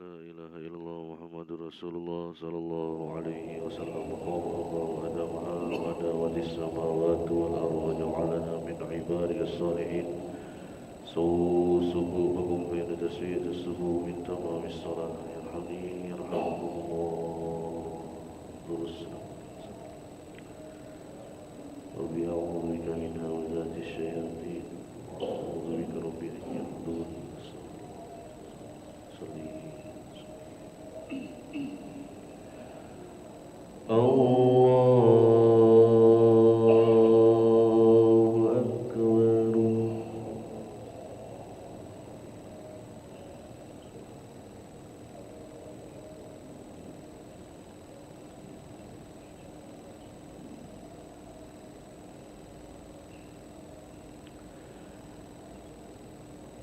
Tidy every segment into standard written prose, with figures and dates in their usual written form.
لا إله إلا الله محمد رسول الله صلى الله عليه وسلم قال الله أدمها وداوت السماوات والأرض وجعلنا من عباده الصالحين سووا صفوفكم بين تسوية الصفوف من تمام الصلاة يرحمني يرحمكم الله درس ربي أعوذ بك من همزات الشياطين وأعوذ بك ربي أن يحضرون صلي الله أكبر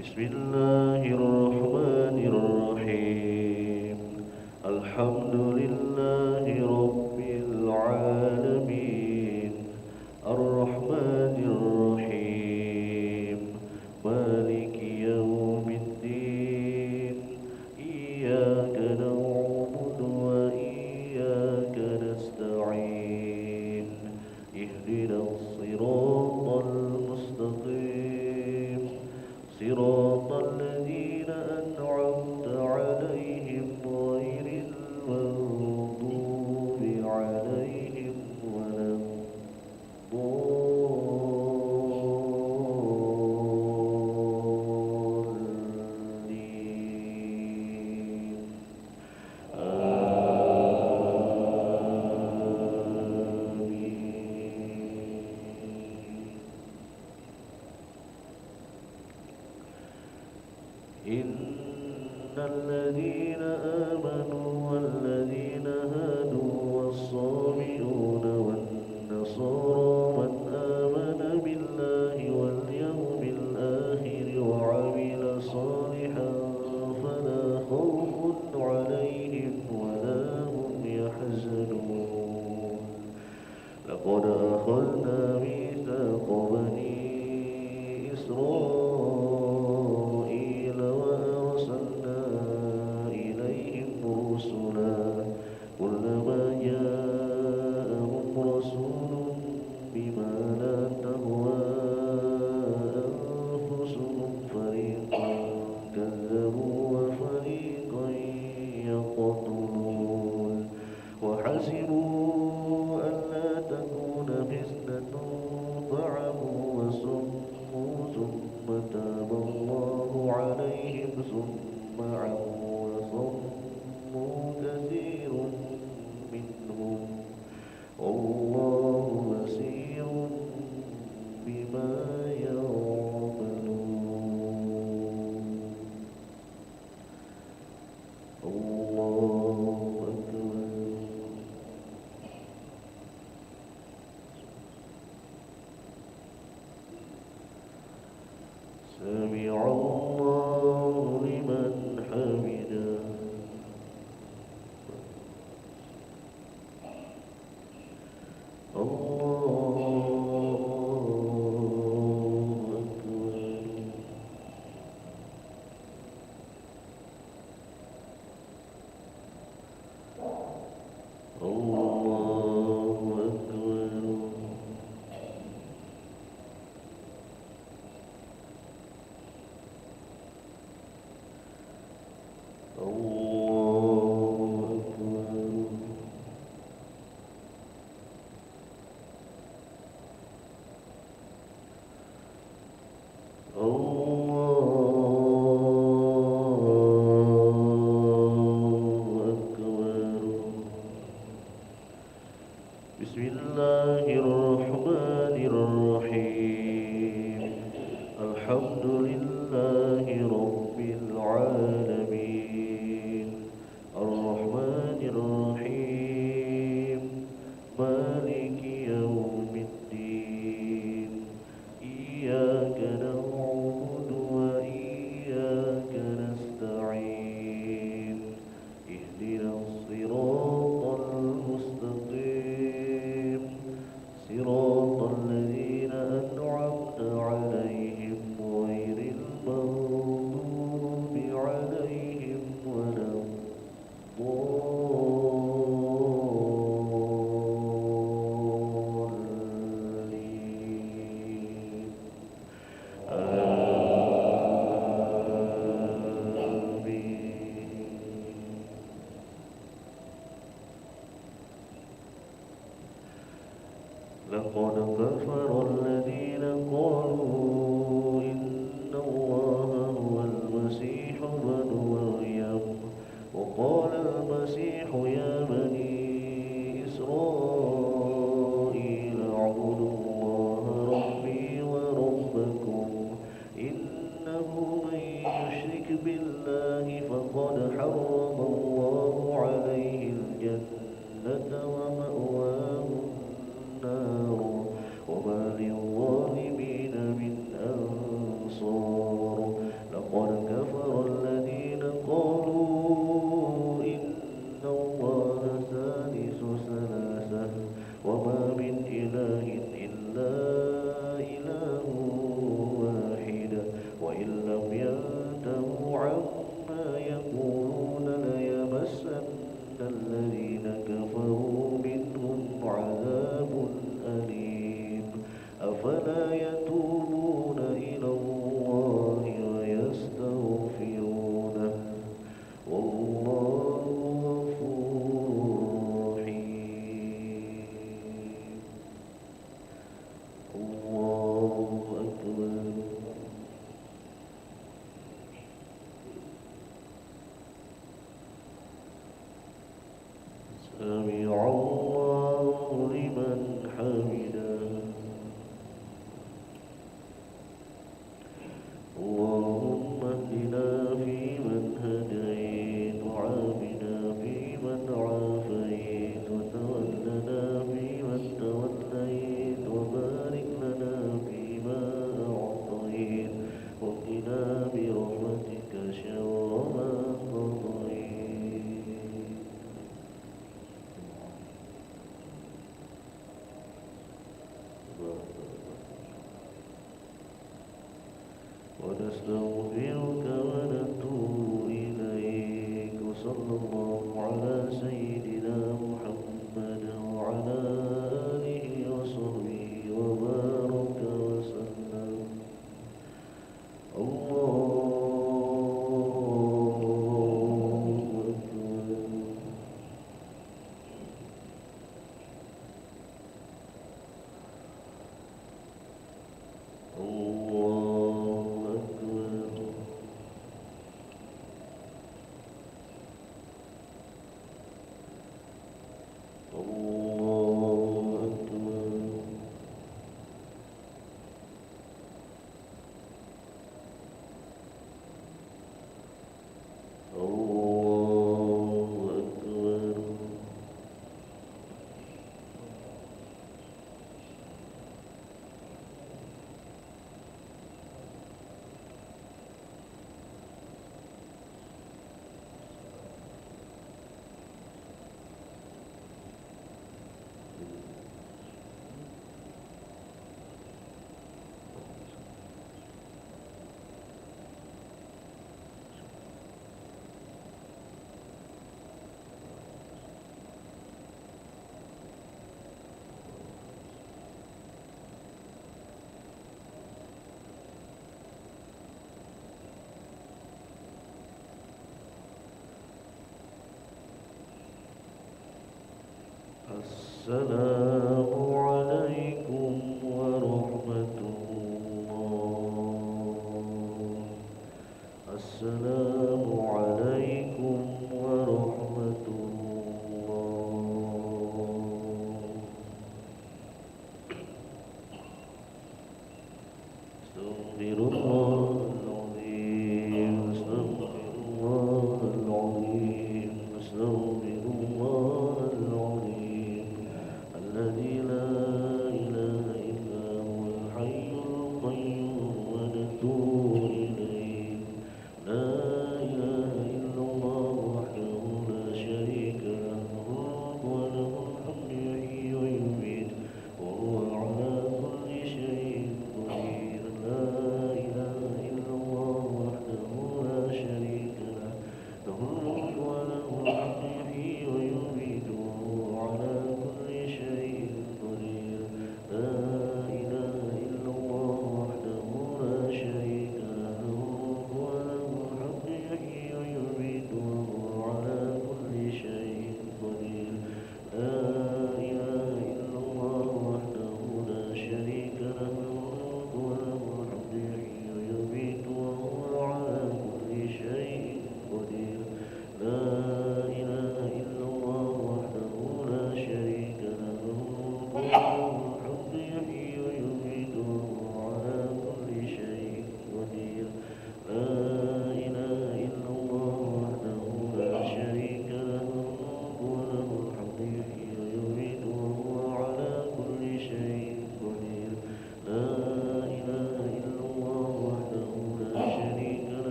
بسم الله الرحمن الرحيم الحمد لله رب العالمين الرحمن الرحيم مالك يوم الدين إياك نعبد وإياك نستعين اهدنا الصراط المستقيم صراط الذين أنعمت عليهم غير المغضوب عليهم ولا الضالين آمين إن الذين آمنوا والذين هادوا والصابئون والنصارى من آمن بالله واليوم الآخر وعمل صالحا فلا خوف عليهم ولا هم يحزنون لقد أخذنا ميثاق بني إسرائيل وأرسلنا إليهم رسلا كلما جاءهم رسول بما لا تهوى أنفسهم فريقا كذبوا وفريقا يقتلون وحسبوا ألا تكون فتنة فعموا وصموا ثم تاب الله عليهم ثم عموا وصموا كثير منهم والله بصير بما يعملون الله أكبر سمع الله لمن حمده الله أكبر الله أكبر الله أكبر لقد كفر الذين قالوا إن الله هو المسيح ابن مريم وقال المسيح يا بني إسرائيل اعبدوا الله ربي وربكم إنه من يشرك بالله فقد حرم الله عليه الجنة ومأواه النار وما للظالمين من أنصار لقد كفر الذين قالوا إن الله ثالث ثلاثة وما من إله إلا إله واحد وإن لم ينتهوا عما يقولون ليمسن الذين كفروا منهم عذاب أليم أفلا يتوبون إلى الله ويستغفرونه والله غفور رحيم الله أكبر سمع الله لمن حمده اللهم اهدنا فيمن هديت وعافنا فيمن عافيت وتولنا فيمن توليت وبارك لنا فيما أعطيت وقنا برحمتك شر ما قضيت ونستغفرك ونتوب إليك وصلى الله على سيدنا محمد وعلى آله وصحبه وبارك وسلم الله أكبر الله أكبر الله أكبر الله أكبر السلام عليكم ورحمة الله السلام عليكم ورحمة الله استغفر الله العظيم استغفر الله العظيم استغفر الله العظيم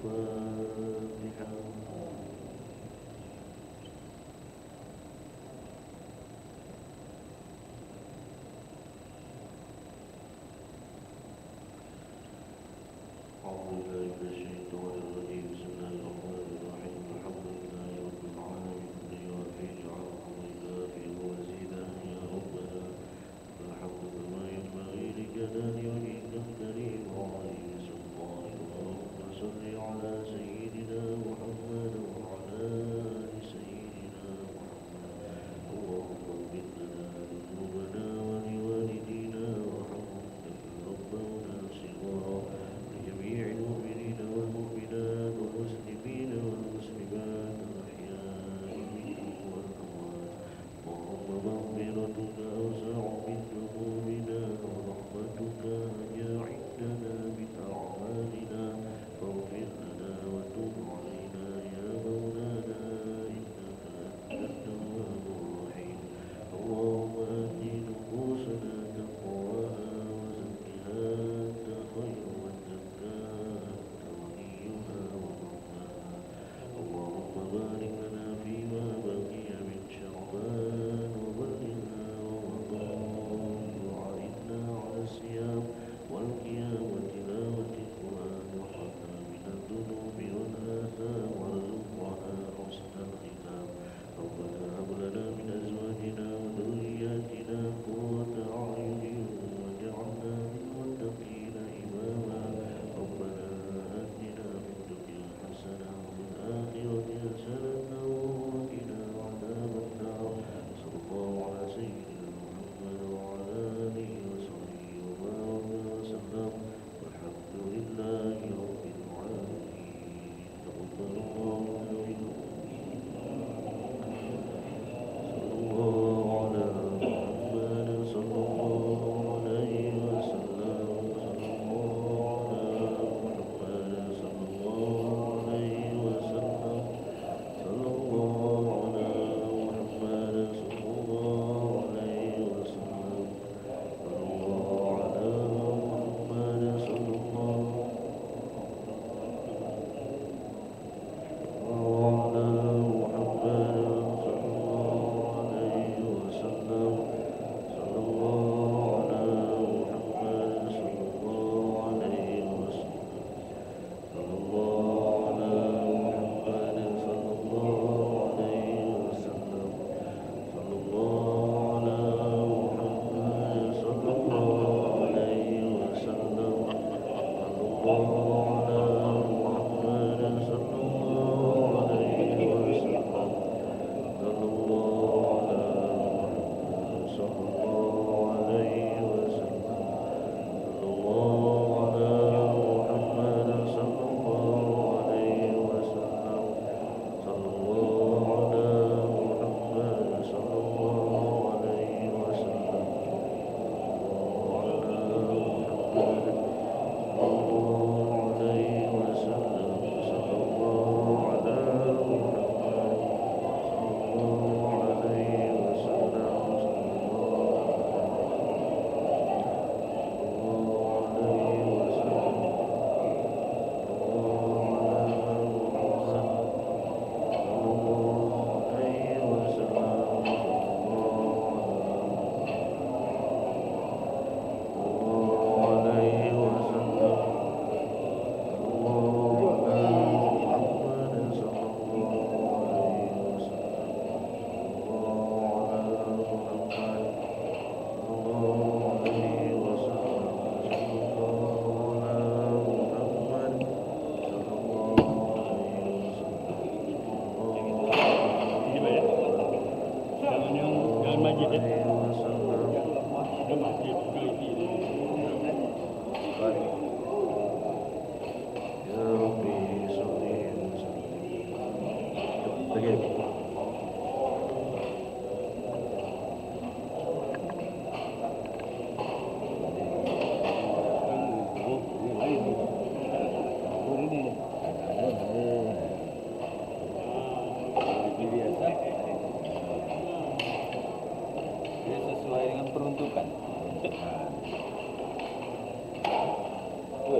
Oh,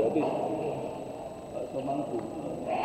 habis. Bakso mangkuk.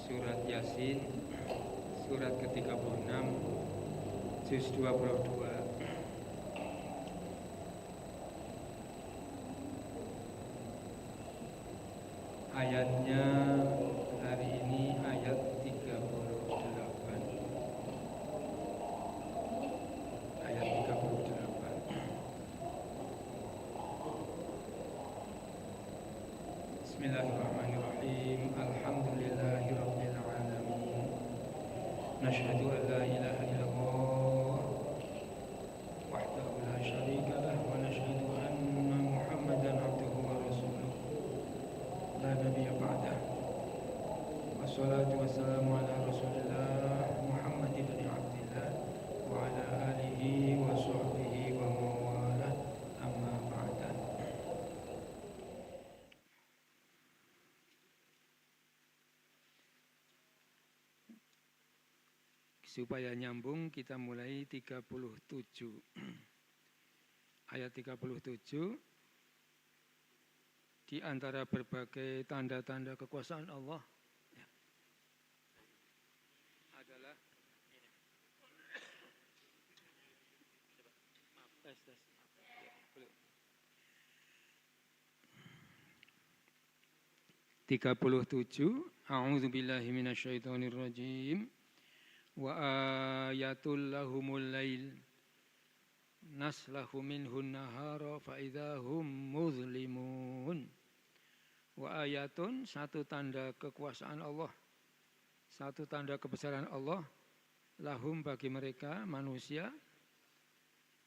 Surat Yasin, surat ke-36, juz 22. Ayatnya hari ini ayat 38. Ayat 38. Bismillahirrahmanirrahim. Alhamdulillahirabbil alamin. Nashhadu an la ilaha illallah wahdahu la syarika lah wa nashhadu anna Muhammadan abduhu wa rasuluh la nabiyya ba'dah. Wassalatu wassalamu ala Rasulillah Muhammad ibn Abdillah wa ala alihi wa sahbihi wa mawalah, amma ba'da. Supaya nyambung kita mulai 37. Ayat 37 di antara berbagai tanda-tanda kekuasaan Allah adalah ini. Maaf, tes. Ya, 37. A'udzubillahi minasyaitonirrajim. Wa ayatul lahumul lail naslahu minhun nahara fa idahum muzlimun. Wa ayatun, satu tanda kekuasaan Allah, satu tanda kebesaran Allah, lahum bagi mereka manusia,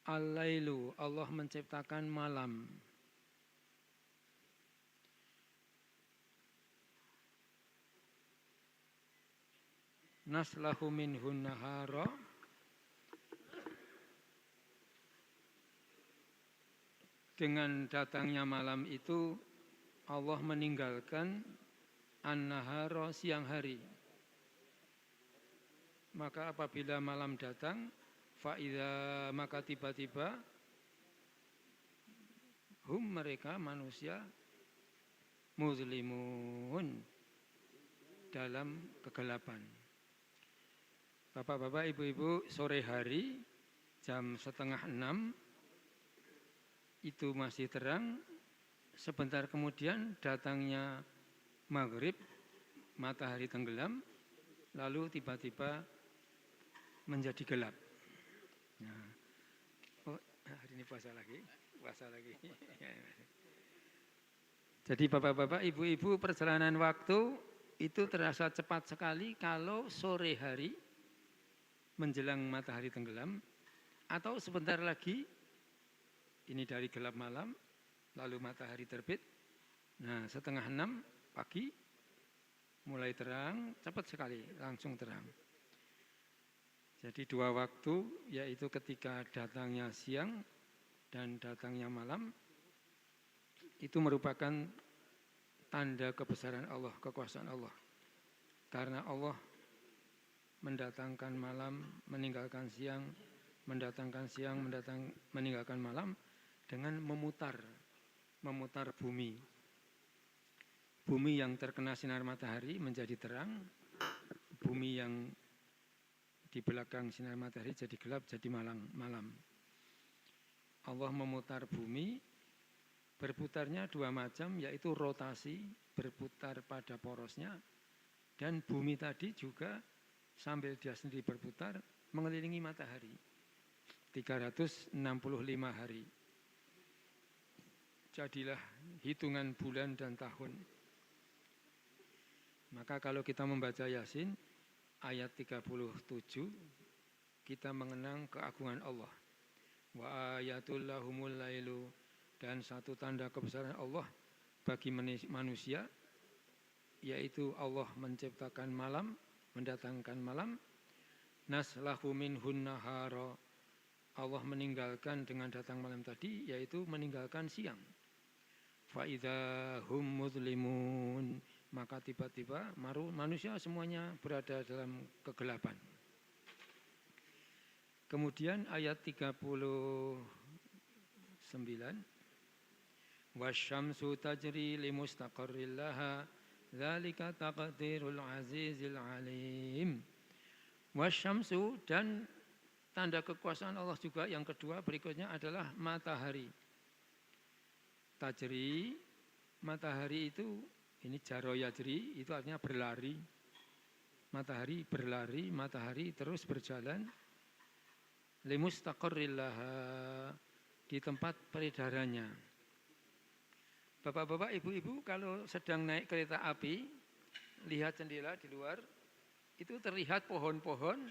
al-lailu, Allah menciptakan malam. Naslahu minhun nahara, dengan datangnya malam itu Allah meninggalkan an-nahara, siang hari. Maka apabila malam datang, fa'idha, maka tiba-tiba hum, mereka manusia, muzlimun, dalam kegelapan. Bapak-bapak, ibu-ibu, sore hari jam 5:30 itu masih terang. Sebentar kemudian datangnya maghrib, matahari tenggelam, lalu tiba-tiba menjadi gelap. Nah, oh, hari ini puasa lagi. Jadi bapak-bapak, ibu-ibu, perjalanan waktu itu terasa cepat sekali kalau sore hari menjelang matahari tenggelam, atau sebentar lagi ini dari gelap malam lalu matahari terbit, Nah, 5:30 pagi mulai terang, cepat sekali, langsung terang. Jadi 2 waktu, yaitu ketika datangnya siang dan datangnya malam, itu merupakan tanda kebesaran Allah, kekuasaan Allah. Karena Allah mendatangkan malam, meninggalkan siang, mendatangkan siang, meninggalkan malam dengan memutar bumi. Bumi yang terkena sinar matahari menjadi terang, bumi yang di belakang sinar matahari jadi gelap, jadi malam. Allah memutar bumi, berputarnya 2 macam, yaitu rotasi, berputar pada porosnya, dan bumi tadi juga sambil dia sendiri berputar, mengelilingi matahari. 365 hari. Jadilah hitungan bulan dan tahun. Maka kalau kita membaca Yasin, ayat 37, kita mengenang keagungan Allah. Wa ayatul lahumul lailu, dan satu tanda kebesaran Allah bagi manusia, yaitu Allah menciptakan malam, mendatangkan malam. Naslahu minhun nahara, Allah meninggalkan dengan datang malam tadi, yaitu meninggalkan siang. Fa idza hum muzlimun, maka tiba-tiba manusia semuanya berada dalam kegelapan. Kemudian ayat 39, wasyamsu tajri limustaqarril laha, dzalika taqdirul azizil alim. Wasyamsu, dan tanda kekuasaan Allah juga yang kedua berikutnya adalah matahari. Tajri, matahari itu, ini jaro yajri, itu artinya berlari. Matahari berlari, matahari terus berjalan. Limustaqarril laha, di tempat peredarannya. Bapak-bapak, ibu-ibu, kalau sedang naik kereta api, lihat jendela di luar, itu terlihat pohon-pohon,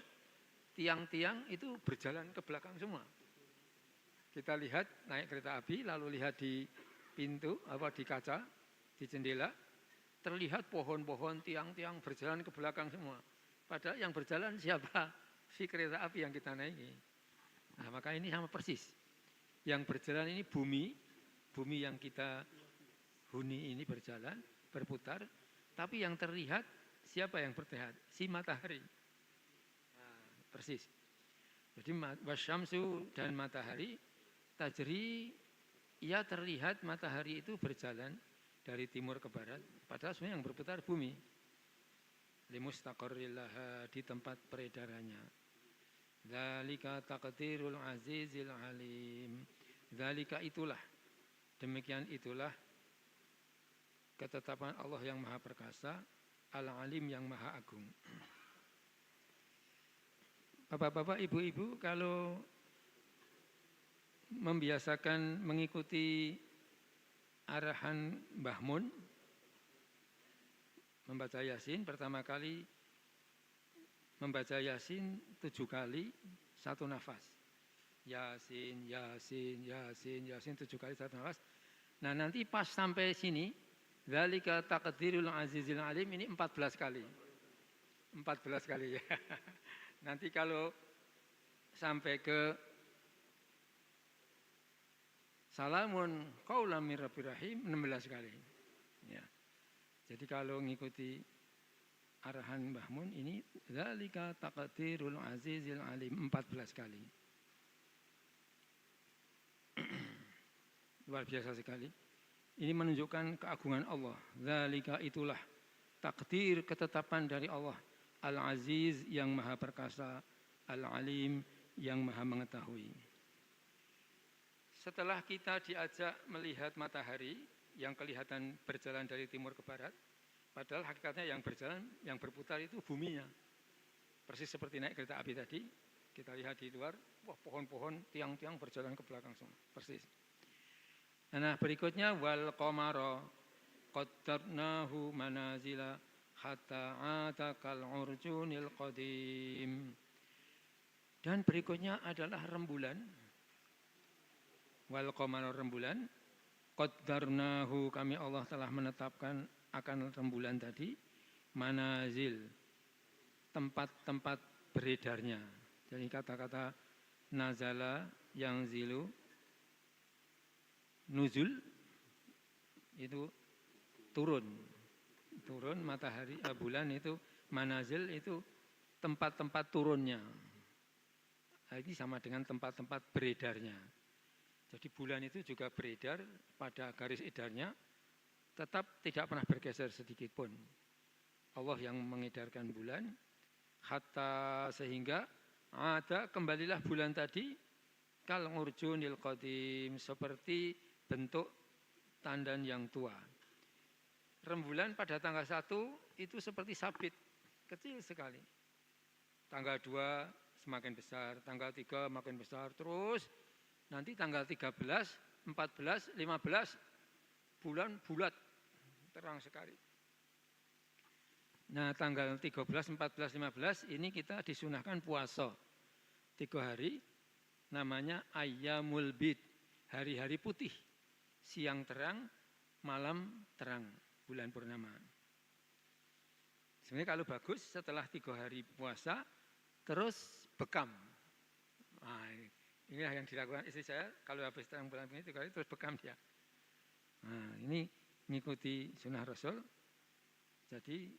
tiang-tiang itu berjalan ke belakang semua. Kita lihat naik kereta api, lalu lihat di pintu, di kaca, di jendela, terlihat pohon-pohon, tiang-tiang berjalan ke belakang semua. Padahal yang berjalan siapa? Si kereta api yang kita naiki. Nah, maka ini sama persis. Yang berjalan ini bumi yang kita huni ini berjalan, berputar, tapi yang terlihat siapa yang berterlihat? Si matahari. Nah, persis. Jadi wasyamsu dan matahari tajri, ia terlihat matahari itu berjalan dari timur ke barat, padahal sebenarnya yang berputar bumi. Limustaqarril laha, di tempat peredarannya. Dzalika taqdirul azizil alim. Dzalika, itulah, demikian itulah ketetapan Allah yang maha perkasa, al-alim yang maha agung. Bapak-bapak, ibu-ibu, kalau membiasakan mengikuti arahan Mbah Mun, membaca Yasin, pertama kali membaca Yasin 7 kali, 1 nafas. Yasin, Yasin, Yasin, Yasin 7 kali 1 nafas. Nah, nanti pas sampai sini, dzalika taqdirul azizil alim, ini 14 kali. 14 kali ya. Nanti kalau sampai ke salamun qaulam mir rabbir rahim 16 kali. Ya. Jadi kalau ngikuti arahan Mbah Mun ini, dzalika taqdirul azizil alim, 14 kali. Luar biasa sekali. Ini menunjukkan keagungan Allah. Dzalika, itulah, takdir, ketetapan dari Allah. Al-Aziz, yang maha perkasa, Al-Alim, yang maha mengetahui. Setelah kita diajak melihat matahari yang kelihatan berjalan dari timur ke barat, padahal hakikatnya yang berjalan, yang berputar itu buminya. Persis seperti naik kereta api tadi, kita lihat di luar, wah, pohon-pohon, tiang-tiang berjalan ke belakang semua. Persis. Nah, berikutnya wal qamara qaddarnahu manazila hatta atakal urjunil qadim. Dan berikutnya adalah rembulan. Wal qamara, rembulan, Qaddarnahu kami Allah telah menetapkan akan rembulan tadi manazil, tempat-tempat beredarnya. Jadi kata-kata nazala yang zilu, nuzul itu turun matahari, bulan itu manazil itu tempat-tempat turunnya. Ini sama dengan tempat-tempat beredarnya. Jadi bulan itu juga beredar pada garis edarnya, tetap tidak pernah bergeser sedikit pun. Allah yang mengedarkan bulan, hatta sehingga ada kembalilah bulan tadi kal urjunil qadim, seperti bentuk tandan yang tua. Rembulan pada tanggal 1 itu seperti sabit, kecil sekali. Tanggal 2 semakin besar, tanggal 3 makin besar, terus nanti tanggal 13, 14, 15 bulan bulat, terang sekali. Nah tanggal 13, 14, 15 ini kita disunahkan puasa 3 hari, namanya ayyamul bid, hari-hari putih, siang terang, malam terang, bulan purnama. Sebenarnya kalau bagus setelah 3 hari puasa, terus bekam. Nah, inilah yang dilakukan istri saya, kalau habis terang bulan ini 3 hari terus bekam dia. Nah, ini mengikuti sunnah Rasul. Jadi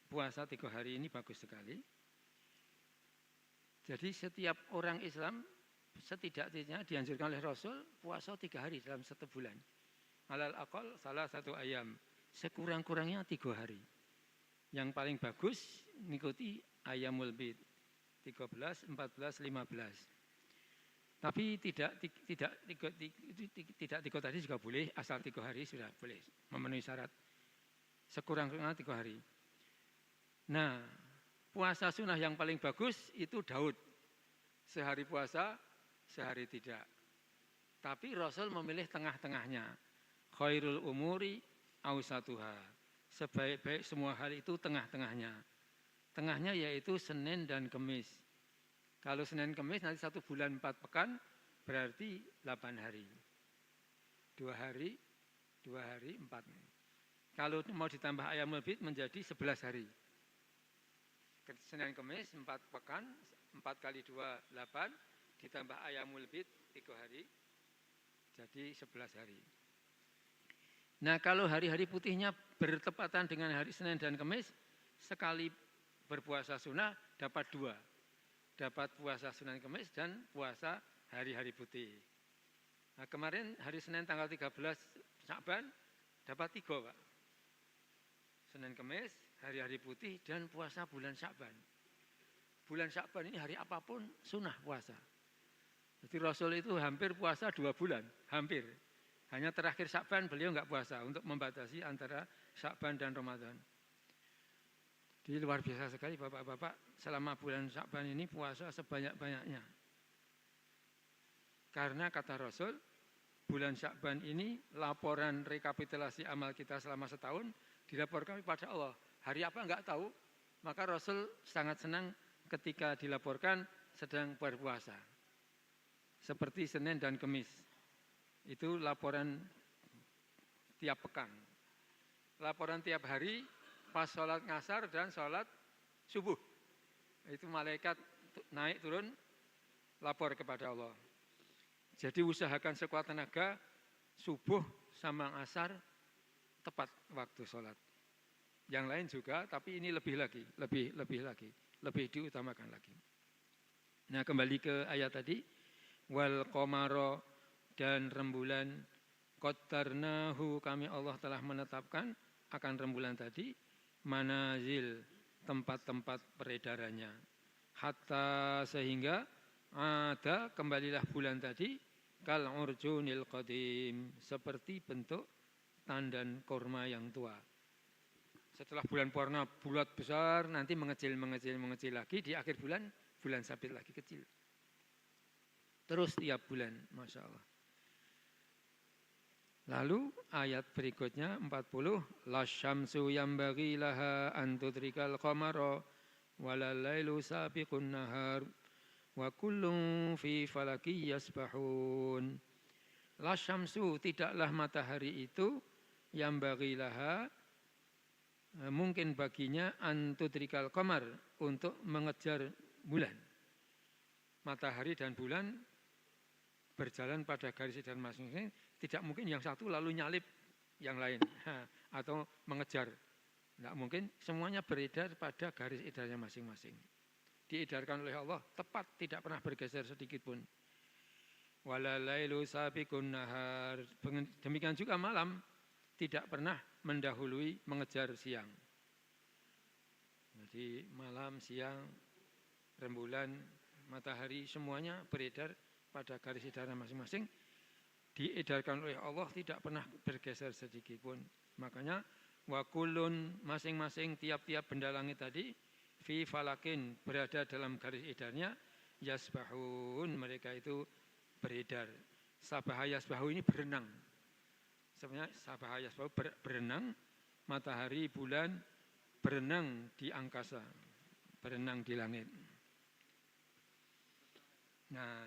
puasa 3 hari ini bagus sekali. Jadi setiap orang Islam setidaknya dianjurkan oleh Rasul puasa 3 hari dalam 1 bulan. Alal aqal salah 1 ayam, sekurang-kurangnya 3 hari. Yang paling bagus mengikuti ayyamul bid 13, 14, 15. Tapi tidak 3 tadi juga boleh, asal 3 hari sudah boleh memenuhi syarat. Sekurang-kurangnya 3 hari. Nah, puasa sunnah yang paling bagus itu Daud. Sehari puasa, sehari tidak. Tapi Rasul memilih tengah-tengahnya. Khairul umuri awsatuha. Sebaik-baik semua hal itu tengah-tengahnya. Tengahnya yaitu Senin dan Kemis. Kalau Senin Kemis nanti 1 bulan 4 pekan berarti 8 hari. 2 hari, 4. Kalau mau ditambah ayyamul bid menjadi 11 hari. Senin Kemis 4 pekan, 4 kali 2, 8, ditambah ayyamul bid 3 hari, jadi 11 hari. Nah kalau hari-hari putihnya bertepatan dengan hari Senin dan Kemis, sekali berpuasa sunnah dapat 2. Dapat puasa Senin Kemis dan puasa hari-hari putih. Nah kemarin hari Senin tanggal 13 Sya'ban dapat 3 Pak. Senin Kemis, hari-hari putih dan puasa bulan Sya'ban. Bulan Sya'ban ini hari apapun sunnah puasa. Jadi Rasul itu hampir puasa 2 bulan, hampir. Hanya terakhir Sya'ban beliau enggak puasa untuk membatasi antara Sya'ban dan Ramadan. Jadi luar biasa sekali Bapak-bapak, selama bulan Sya'ban ini puasa sebanyak-banyaknya. Karena kata Rasul, bulan Sya'ban ini laporan rekapitulasi amal kita selama setahun dilaporkan kepada Allah. Hari apa enggak tahu, maka Rasul sangat senang ketika dilaporkan sedang berpuasa. Seperti Senin dan Kemis. Itu laporan tiap pekan. Laporan tiap hari pas sholat ngasar dan sholat subuh. Itu malaikat naik turun lapor kepada Allah. Jadi usahakan sekuat tenaga subuh sama ngasar tepat waktu sholat. Yang lain juga, tapi ini lebih lagi, lebih diutamakan lagi. Nah kembali ke ayat tadi, wal qamara, dan rembulan, qaddarnahu kami Allah telah menetapkan akan rembulan tadi, manazil, tempat-tempat peredarannya. Hatta sehingga ada kembalilah bulan tadi, kal urjunil qadim, seperti bentuk tandan korma yang tua. Setelah bulan purna bulat besar, nanti mengecil lagi, di akhir bulan sabit lagi kecil. Terus tiap bulan, Masya Allah. Lalu ayat berikutnya 40, lasyamsu yambaghi laha an tudrikal qamara walal lailu sabiqun nahar wa kullun fi falaki yasbahun. La syamsu, tidaklah matahari itu yang bagilaha mungkin baginya antudrikal qamar, untuk mengejar bulan. Matahari dan bulan berjalan pada garis edaran masing-masing, tidak mungkin yang satu lalu nyalip yang lain atau mengejar. Tidak mungkin, semuanya beredar pada garis edarnya masing-masing. Diedarkan oleh Allah, tepat, tidak pernah bergeser sedikit pun. Walalailu sabiqun nahar. Demikian juga malam tidak pernah mendahului mengejar siang. Jadi malam, siang, rembulan, matahari semuanya beredar pada garis edaran masing-masing. Diedarkan oleh Allah, tidak pernah bergeser sedikit pun. Makanya wa kullun, masing-masing tiap-tiap benda langit tadi fi falakin, berada dalam garis edarnya, yasbahun, mereka itu beredar. Sabaha yasbahu ini berenang. Sebenarnya sabaha yasbahu berenang, matahari, bulan berenang di angkasa, berenang di langit. Nah,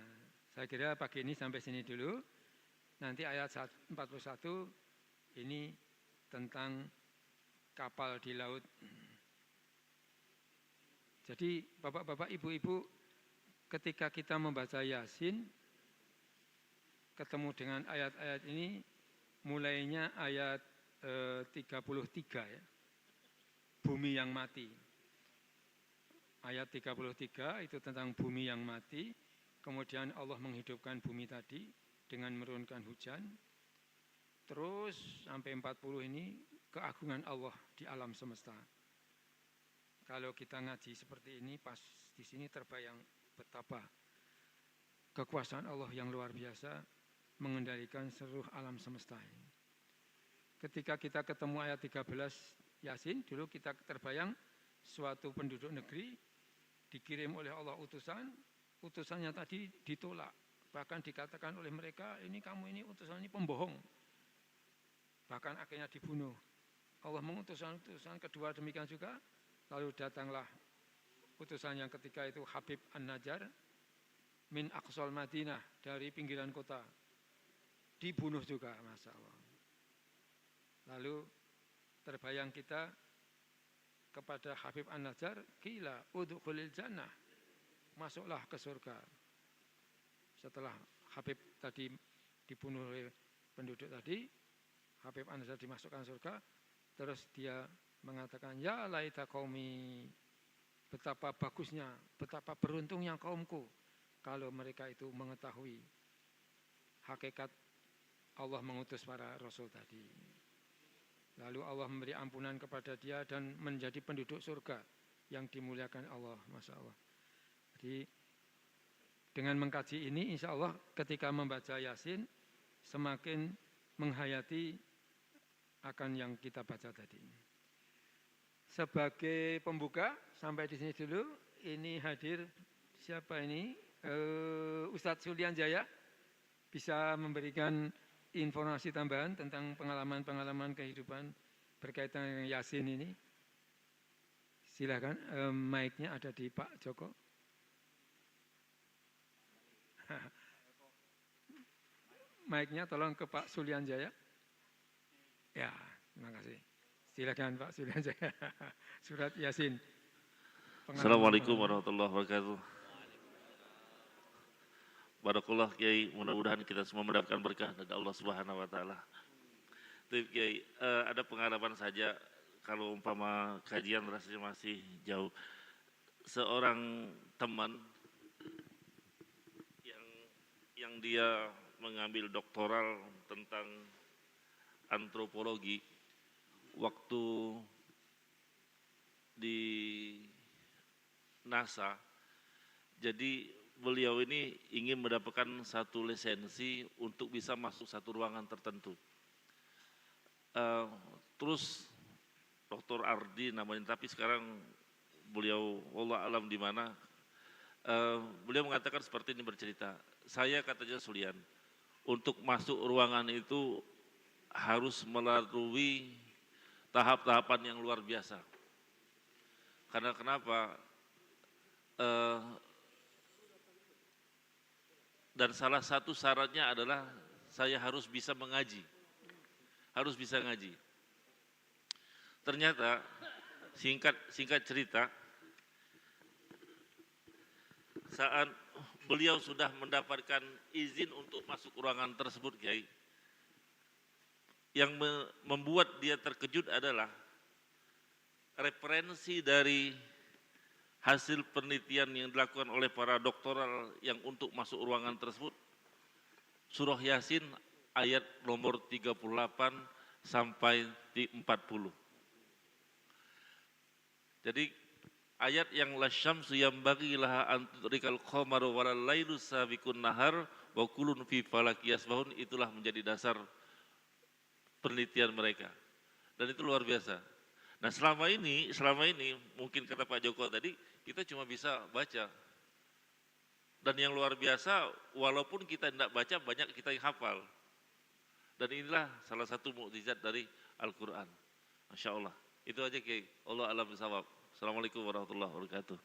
saya kira pagi ini sampai sini dulu. Nanti ayat 41 ini tentang kapal di laut. Jadi bapak-bapak, ibu-ibu, ketika kita membaca Yasin, ketemu dengan ayat-ayat ini, mulainya ayat 33 ya, bumi yang mati. Ayat 33 itu tentang bumi yang mati, kemudian Allah menghidupkan bumi tadi dengan menurunkan hujan. Terus sampai 40 ini keagungan Allah di alam semesta. Kalau kita ngaji seperti ini, pas di sini terbayang betapa kekuasaan Allah yang luar biasa mengendalikan seluruh alam semesta ini. Ketika kita ketemu ayat 13 Yasin, dulu kita terbayang suatu penduduk negeri dikirim oleh Allah utusan, utusannya tadi ditolak. Bahkan dikatakan oleh mereka, ini kamu ini utusan ini pembohong. Bahkan akhirnya dibunuh. Allah mengutus utusan kedua demikian juga. Lalu datanglah utusan yang ketiga itu Habib An-Najjar min Aqsal Madinah, dari pinggiran kota. Dibunuh juga, Masya Allah. Lalu terbayang kita kepada Habib An-Najjar, qila udkhulil jannah, masuklah ke surga. Setelah Habib tadi dibunuh oleh penduduk tadi, Habib An-Najjar dimasukkan surga, terus dia mengatakan, ya laita qaumi, betapa bagusnya, betapa beruntungnya kaumku kalau mereka itu mengetahui hakikat Allah mengutus para rasul tadi. Lalu Allah memberi ampunan kepada dia dan menjadi penduduk surga yang dimuliakan Allah, Masya Allah. Jadi dengan mengkaji ini, insya Allah ketika membaca Yasin semakin menghayati akan yang kita baca tadi. Sebagai pembuka, sampai di sini dulu. Ini hadir siapa ini? Ustadz Sulian Jaya bisa memberikan informasi tambahan tentang pengalaman-pengalaman kehidupan berkaitan dengan Yasin ini. Silakan, mic-nya ada di Pak Joko. Mic-nya tolong ke Pak Sulian Jaya. Ya, terima kasih. Silakan Pak Sulian Jaya. Surat Yasin. Assalamualaikum warahmatullahi wabarakatuh. Barakallah Kiai, mudah-mudahan kita semua mendapatkan berkah dari Allah Subhanahu wa taala. Tapi Kiai, ada pengalaman saja kalau umpama kajian rasanya masih jauh. Seorang teman yang dia mengambil doktoral tentang antropologi, waktu di NASA, jadi beliau ini ingin mendapatkan satu lisensi untuk bisa masuk satu ruangan tertentu. Terus Dr. Ardi namanya, tapi sekarang beliau Allah alam di mana. Beliau mengatakan seperti ini, bercerita, saya katanya Sulian, untuk masuk ruangan itu harus melalui tahap-tahapan yang luar biasa. Karena kenapa? Dan salah satu syaratnya adalah saya harus bisa mengaji. Harus bisa ngaji. Ternyata singkat cerita, saat beliau sudah mendapatkan izin untuk masuk ruangan tersebut, Kiai, yang membuat dia terkejut adalah referensi dari hasil penelitian yang dilakukan oleh para doktoral yang untuk masuk ruangan tersebut, surah Yasin ayat nomor 38 sampai 40. Jadi ayat yang la syamsu yambaghi laha an tudrikal qamaru wal lailu sabiqun nahar wa kullun fi falaki yasbahun, itulah menjadi dasar penelitian mereka. Dan itu luar biasa. Nah, selama ini mungkin kata Pak Joko tadi, kita cuma bisa baca. Dan yang luar biasa, walaupun kita tidak baca, banyak kita yang hafal. Dan inilah salah satu mukjizat dari Al-Quran. Masya Allah. Itu aja, Kiai. Allah a'lam bishawab. Assalamualaikum warahmatullahi wabarakatuh.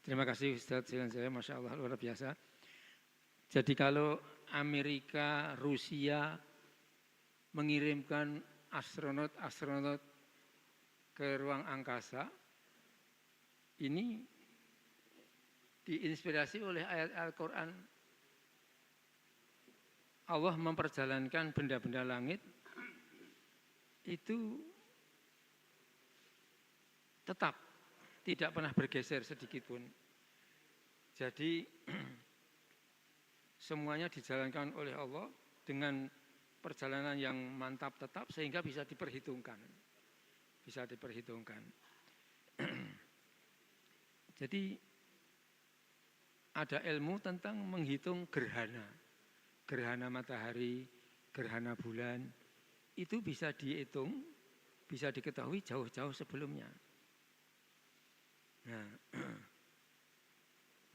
Terima kasih Ustadz saya, Masya Allah, luar biasa. Jadi kalau Amerika, Rusia mengirimkan astronot ke ruang angkasa, ini diinspirasi oleh ayat Al-Quran. Allah memperjalankan benda-benda langit itu tetap tidak pernah bergeser sedikit pun. Jadi semuanya dijalankan oleh Allah dengan perjalanan yang mantap tetap sehingga bisa diperhitungkan. Bisa diperhitungkan. Jadi ada ilmu tentang menghitung gerhana. Gerhana matahari, gerhana bulan, itu bisa dihitung, bisa diketahui jauh-jauh sebelumnya. Nah,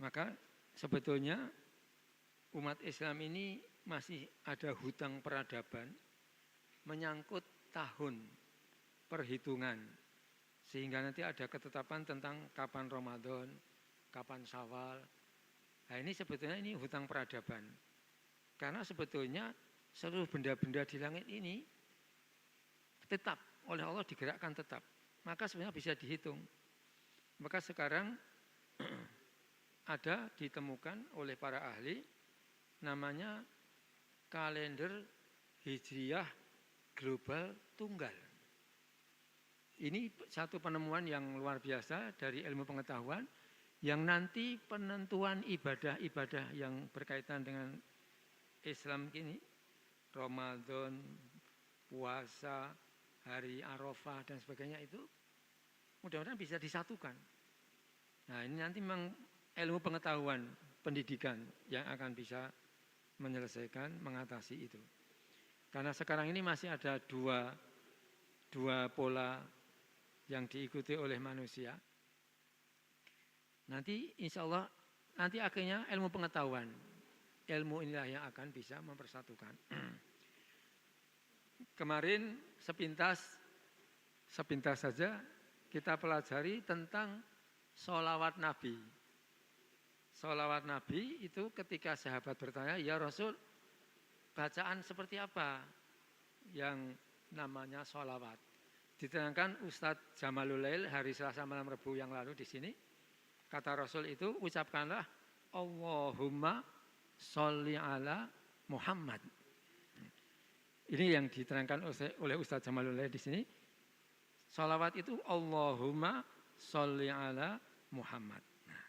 maka sebetulnya umat Islam ini masih ada hutang peradaban menyangkut tahun perhitungan, sehingga nanti ada ketetapan tentang kapan Ramadan, kapan Syawal. Nah, ini sebetulnya ini hutang peradaban. Karena sebetulnya seluruh benda-benda di langit ini tetap oleh Allah digerakkan tetap. Maka sebenarnya bisa dihitung. Maka sekarang ada ditemukan oleh para ahli namanya kalender Hijriyah global tunggal. Ini satu penemuan yang luar biasa dari ilmu pengetahuan yang nanti penentuan ibadah-ibadah yang berkaitan dengan Islam ini, Ramadan, puasa, hari Arafah dan sebagainya itu mudah-mudahan bisa disatukan. Nah, ini nanti memang ilmu pengetahuan pendidikan yang akan bisa menyelesaikan, mengatasi itu. Karena sekarang ini masih ada dua pola yang diikuti oleh manusia. Nanti insya Allah nanti akhirnya ilmu pengetahuan, ilmu inilah yang akan bisa mempersatukan. Kemarin sepintas saja kita pelajari tentang sholawat Nabi. Sholawat Nabi itu ketika sahabat bertanya, ya Rasul, bacaan seperti apa yang namanya sholawat? Diterangkan Ustadz Jamalul Lail hari Selasa malam Rebu yang lalu di sini. Kata Rasul itu, ucapkanlah Allahumma sholli ala Muhammad. Ini yang diterangkan oleh Ustadz Jamalul Lail di sini. Sholawat itu Allahumma sholli ala Muhammad. Nah,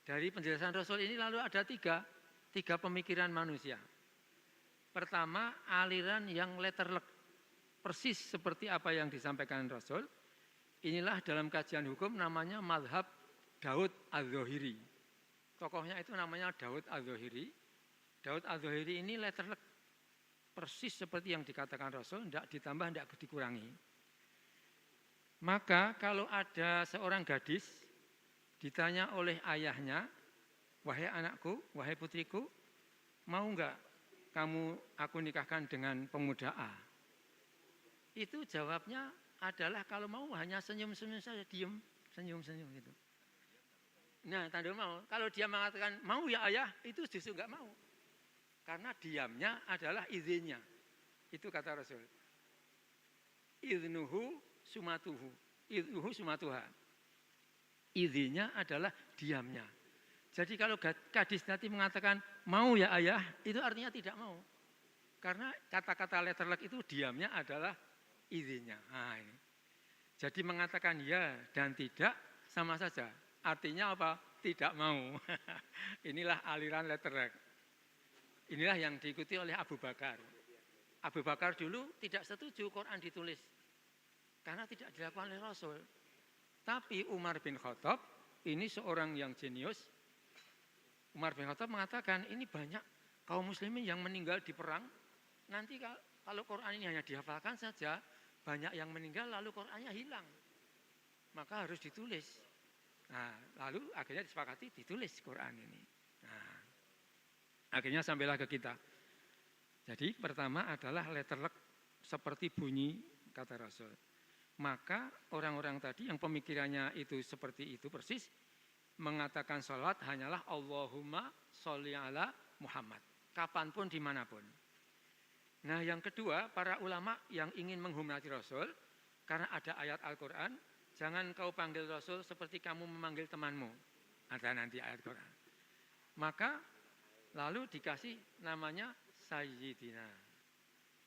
dari penjelasan Rasul ini lalu ada tiga pemikiran manusia. Pertama, aliran yang letterlek, persis seperti apa yang disampaikan Rasul. Inilah dalam kajian hukum namanya mazhab Daud Az-Zahiri. Tokohnya itu namanya Daud Az-Zahiri. Daud Az-Zahiri ini letterlek, persis seperti yang dikatakan Rasul, tidak ditambah, tidak dikurangi. Maka kalau ada seorang gadis ditanya oleh ayahnya, wahai anakku, wahai putriku, mau enggak aku nikahkan dengan pemuda A? Itu jawabnya adalah kalau mau hanya senyum-senyum saja, diam, senyum-senyum gitu. Nah, tanda mau. Kalau dia mengatakan mau ya ayah, itu justru enggak mau. Karena diamnya adalah izinnya. Itu kata Rasul. Idnuhu sumatuhu. Idnuhu sumatuha. Izinnya adalah diamnya. Jadi kalau gadis nanti mengatakan mau ya ayah, itu artinya tidak mau. Karena kata-kata letterlock itu diamnya adalah izinnya. Nah, ini. Jadi mengatakan ya dan tidak sama saja. Artinya apa? Tidak mau. Inilah aliran letterlock. Inilah yang diikuti oleh Abu Bakar. Abu Bakar dulu tidak setuju Quran ditulis. Karena tidak dilakukan oleh Rasul. Tapi Umar bin Khattab, ini seorang yang jenius. Umar bin Khattab mengatakan ini banyak kaum muslimin yang meninggal di perang. Nanti kalau Quran ini hanya dihafalkan saja, banyak yang meninggal lalu Qurannya hilang. Maka harus ditulis. Nah, lalu akhirnya disepakati ditulis Quran ini. Nah, akhirnya sampailah ke kita. Jadi pertama adalah letterlock seperti bunyi kata Rasul. Maka orang-orang tadi yang pemikirannya itu seperti itu persis, mengatakan sholat hanyalah Allahumma sholli ala Muhammad. Kapanpun, dimanapun. Nah yang kedua, para ulama yang ingin menghormati Rasul, karena ada ayat Al-Quran, jangan kau panggil Rasul seperti kamu memanggil temanmu. Ada nanti ayat Quran. Maka lalu dikasih namanya Sayyidina.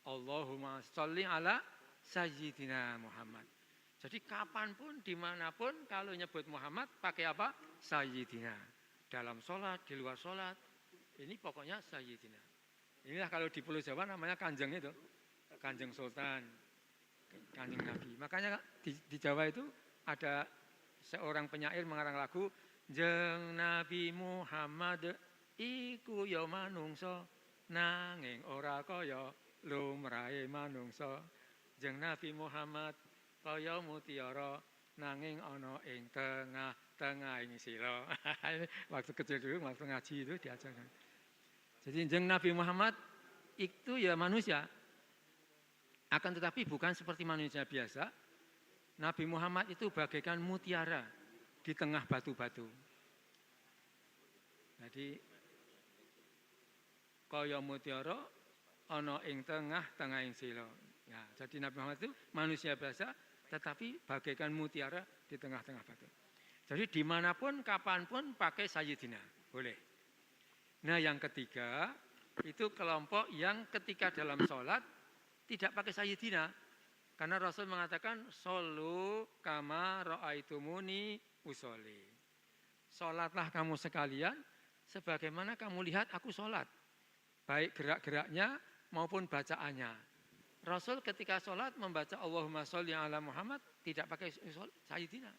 Allahumma sholli ala Sayyidina Muhammad. Jadi kapanpun, dimanapun, kalau nyebut Muhammad pakai apa? Sayyidina. Dalam sholat, di luar sholat, ini pokoknya Sayyidina. Inilah kalau di Pulau Jawa namanya kanjeng itu. Kanjeng Sultan, kanjeng Nabi. Makanya di Jawa itu ada seorang penyair mengarang lagu, Jeng Nabi Muhammad iku ya manungsa nanging ora kaya lumrahe manungsa. Jeng Nabi Muhammad kaya mutiara nanging ana ing tengah-tengah ing sila. Waktu kecil dulu, waktu ngaji itu diajarkan. Jadi jeng Nabi Muhammad itu ya manusia. Akan tetapi bukan seperti manusia biasa. Nabi Muhammad itu bagaikan mutiara di tengah batu-batu. Jadi kaya mutiara ana ing tengah-tengah ing sila. Ya, jadi Nabi Muhammad itu manusia biasa tetapi bagaikan mutiara di tengah-tengah batu. Jadi dimanapun, kapanpun pakai Sayyidina. Boleh. Nah yang ketiga, itu kelompok yang ketika dalam sholat tidak pakai Sayyidina. Karena Rasul mengatakan, Shollu kama ra'aitumuni usolli. Sholatlah kamu sekalian, sebagaimana kamu lihat aku sholat. Baik gerak-geraknya maupun bacaannya. Rasul ketika sholat membaca Allahumma sholli ala Muhammad tidak pakai Sayyidina.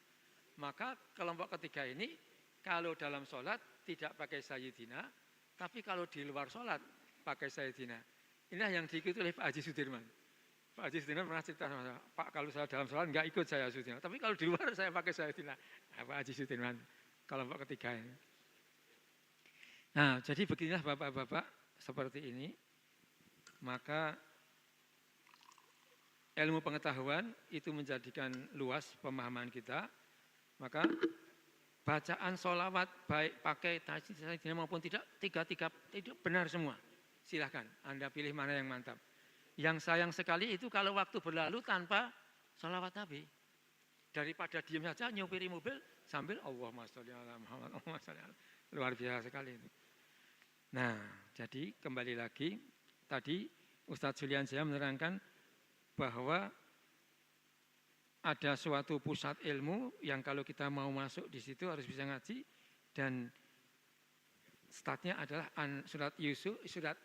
Maka kelompok ketiga ini kalau dalam sholat tidak pakai Sayyidina, tapi kalau di luar sholat pakai Sayyidina. Inilah yang diikuti oleh Pak Haji Sudirman. Pak Haji Sudirman pernah cerita sama saya, Pak kalau saya dalam sholat enggak ikut saya Sudirman. Tapi kalau di luar saya pakai Sayyidina. Nah, Pak Haji Sudirman, kelompok ketiga ini. Nah jadi beginilah bapak-bapak seperti ini. Maka ilmu pengetahuan itu menjadikan luas pemahaman kita. Maka bacaan sholawat baik pakai Sayyidina maupun tidak, tiga-tiga itu benar semua. Silahkan Anda pilih mana yang mantap. Yang sayang sekali itu kalau waktu berlalu tanpa sholawat Nabi. Daripada diam saja nyupiri mobil sambil Allahumma sholli ala Muhammad, Allahumma sholli ala. Luar biasa sekali itu. Nah jadi kembali lagi tadi Ustadz Julian saya menerangkan bahwa ada suatu pusat ilmu yang kalau kita mau masuk di situ harus bisa ngaji dan startnya adalah surat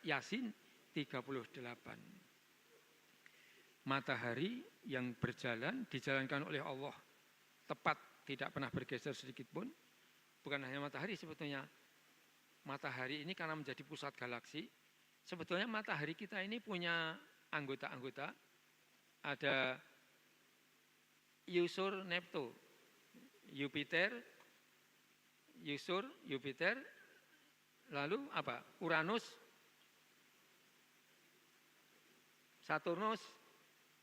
Yasin 38. Matahari yang berjalan dijalankan oleh Allah tepat, tidak pernah bergeser sedikit pun. Bukan hanya matahari sebetulnya. Matahari ini karena menjadi pusat galaksi. Sebetulnya matahari kita ini punya anggota-anggota. Ada Yusur, Neptu, Jupiter, lalu apa? Uranus, Saturnus,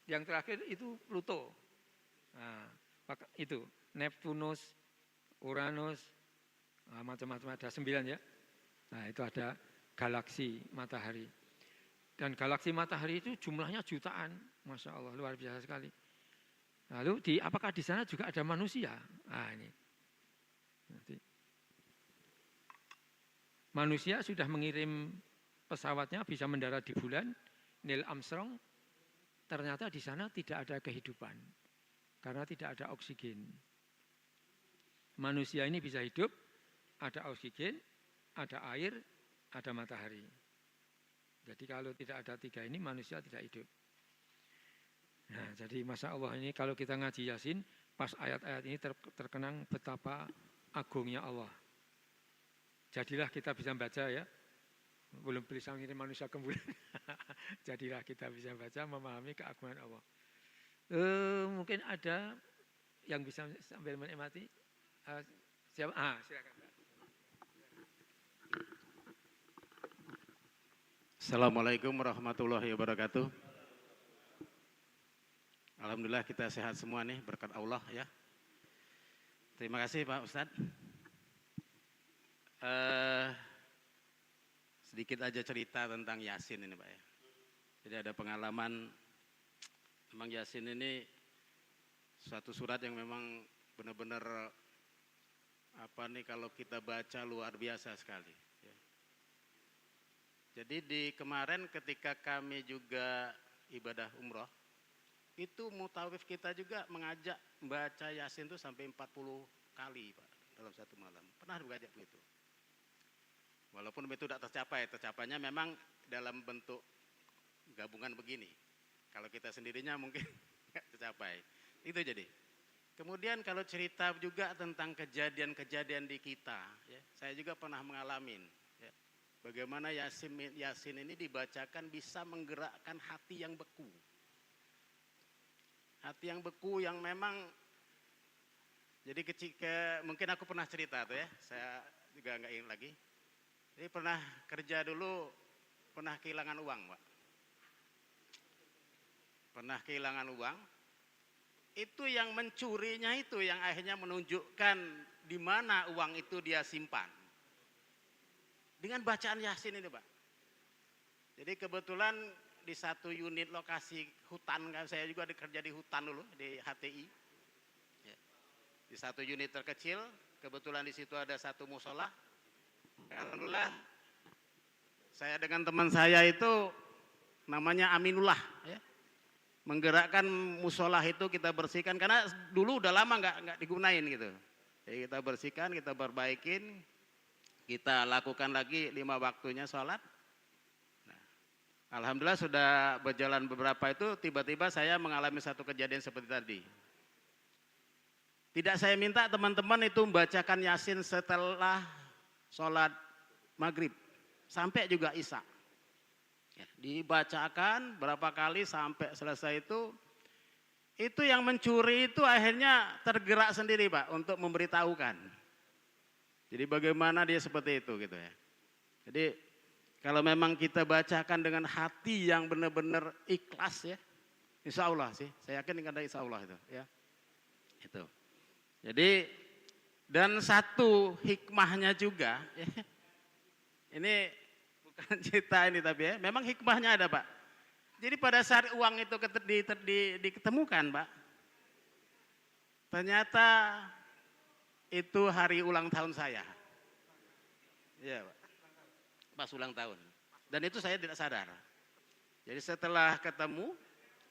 yang terakhir itu Pluto. Nah, itu Neptunus, Uranus, macam-macam ada 9 ya. Nah itu ada galaksi matahari. Dan galaksi matahari itu jumlahnya jutaan, Masya Allah luar biasa sekali. Lalu apakah di sana juga ada manusia? Nah ini. Nanti. Manusia sudah mengirim pesawatnya bisa mendarat di bulan, Neil Armstrong. Ternyata di sana tidak ada kehidupan karena tidak ada oksigen. Manusia ini bisa hidup, ada oksigen, ada air, ada matahari. Jadi kalau tidak ada 3 ini manusia tidak hidup. Nah, jadi Masya Allah ini kalau kita ngaji Yasin, pas ayat-ayat ini terkenang betapa agungnya Allah. Jadilah kita bisa baca ya, belum bisa mengirim manusia ke bulan. Jadilah kita bisa baca, memahami keagungan Allah. Mungkin ada yang bisa sambil menikmati. Siapa? Silakan. Assalamualaikum warahmatullahi wabarakatuh. Alhamdulillah kita sehat semua nih berkat Allah ya. Terima kasih Pak Ustadz. Sedikit aja cerita tentang Yasin ini Pak ya. Jadi ada pengalaman, memang Yasin ini suatu surat yang memang benar-benar kalau kita baca luar biasa sekali. Jadi di kemarin ketika kami juga ibadah umroh, itu mutawif kita juga mengajak baca Yasin itu sampai 40 kali Pak dalam satu malam. Pernah mengajak begitu. Walaupun itu tidak tercapainya memang dalam bentuk gabungan begini. Kalau kita sendirinya mungkin tidak tercapai. Itu jadi. Kemudian kalau cerita juga tentang kejadian-kejadian di kita, ya, saya juga pernah mengalami. Bagaimana Yasin ini dibacakan bisa menggerakkan hati yang beku. Hati yang beku yang memang, jadi mungkin aku pernah cerita tuh ya, saya juga nggak ingin lagi. Jadi pernah kerja dulu, pernah kehilangan uang Pak. Pernah kehilangan uang, itu yang mencurinya itu yang akhirnya menunjukkan di mana uang itu dia simpan. Dengan bacaan Yasin ini Pak. Jadi kebetulan di satu unit lokasi hutan, kan saya juga kerja di hutan dulu, di HTI. Ya. Di satu unit terkecil, kebetulan di situ ada satu musola. Alhamdulillah, saya dengan teman saya itu namanya Aminullah. Ya. Menggerakkan musola itu kita bersihkan, karena dulu udah lama nggak digunain gitu. Jadi kita bersihkan, kita perbaikin. Kita lakukan lagi 5 waktunya sholat. Nah, alhamdulillah sudah berjalan beberapa itu, tiba-tiba saya mengalami satu kejadian seperti tadi. Tidak saya minta teman-teman itu membacakan Yasin setelah sholat maghrib. Sampai juga isya. Ya, dibacakan berapa kali sampai selesai itu yang mencuri itu akhirnya tergerak sendiri Pak untuk memberitahukan. Jadi bagaimana dia seperti itu gitu ya. Jadi kalau memang kita bacakan dengan hati yang benar-benar ikhlas ya, insya Allah sih, saya yakin ada insya Allah itu ya. Itu. Jadi dan satu hikmahnya juga, ya, ini bukan cerita ini tapi ya, memang hikmahnya ada Pak. Jadi pada saat uang itu diketemukan Pak, ternyata itu hari ulang tahun saya. Iya Pak, pas ulang tahun. Dan itu saya tidak sadar. Jadi setelah ketemu,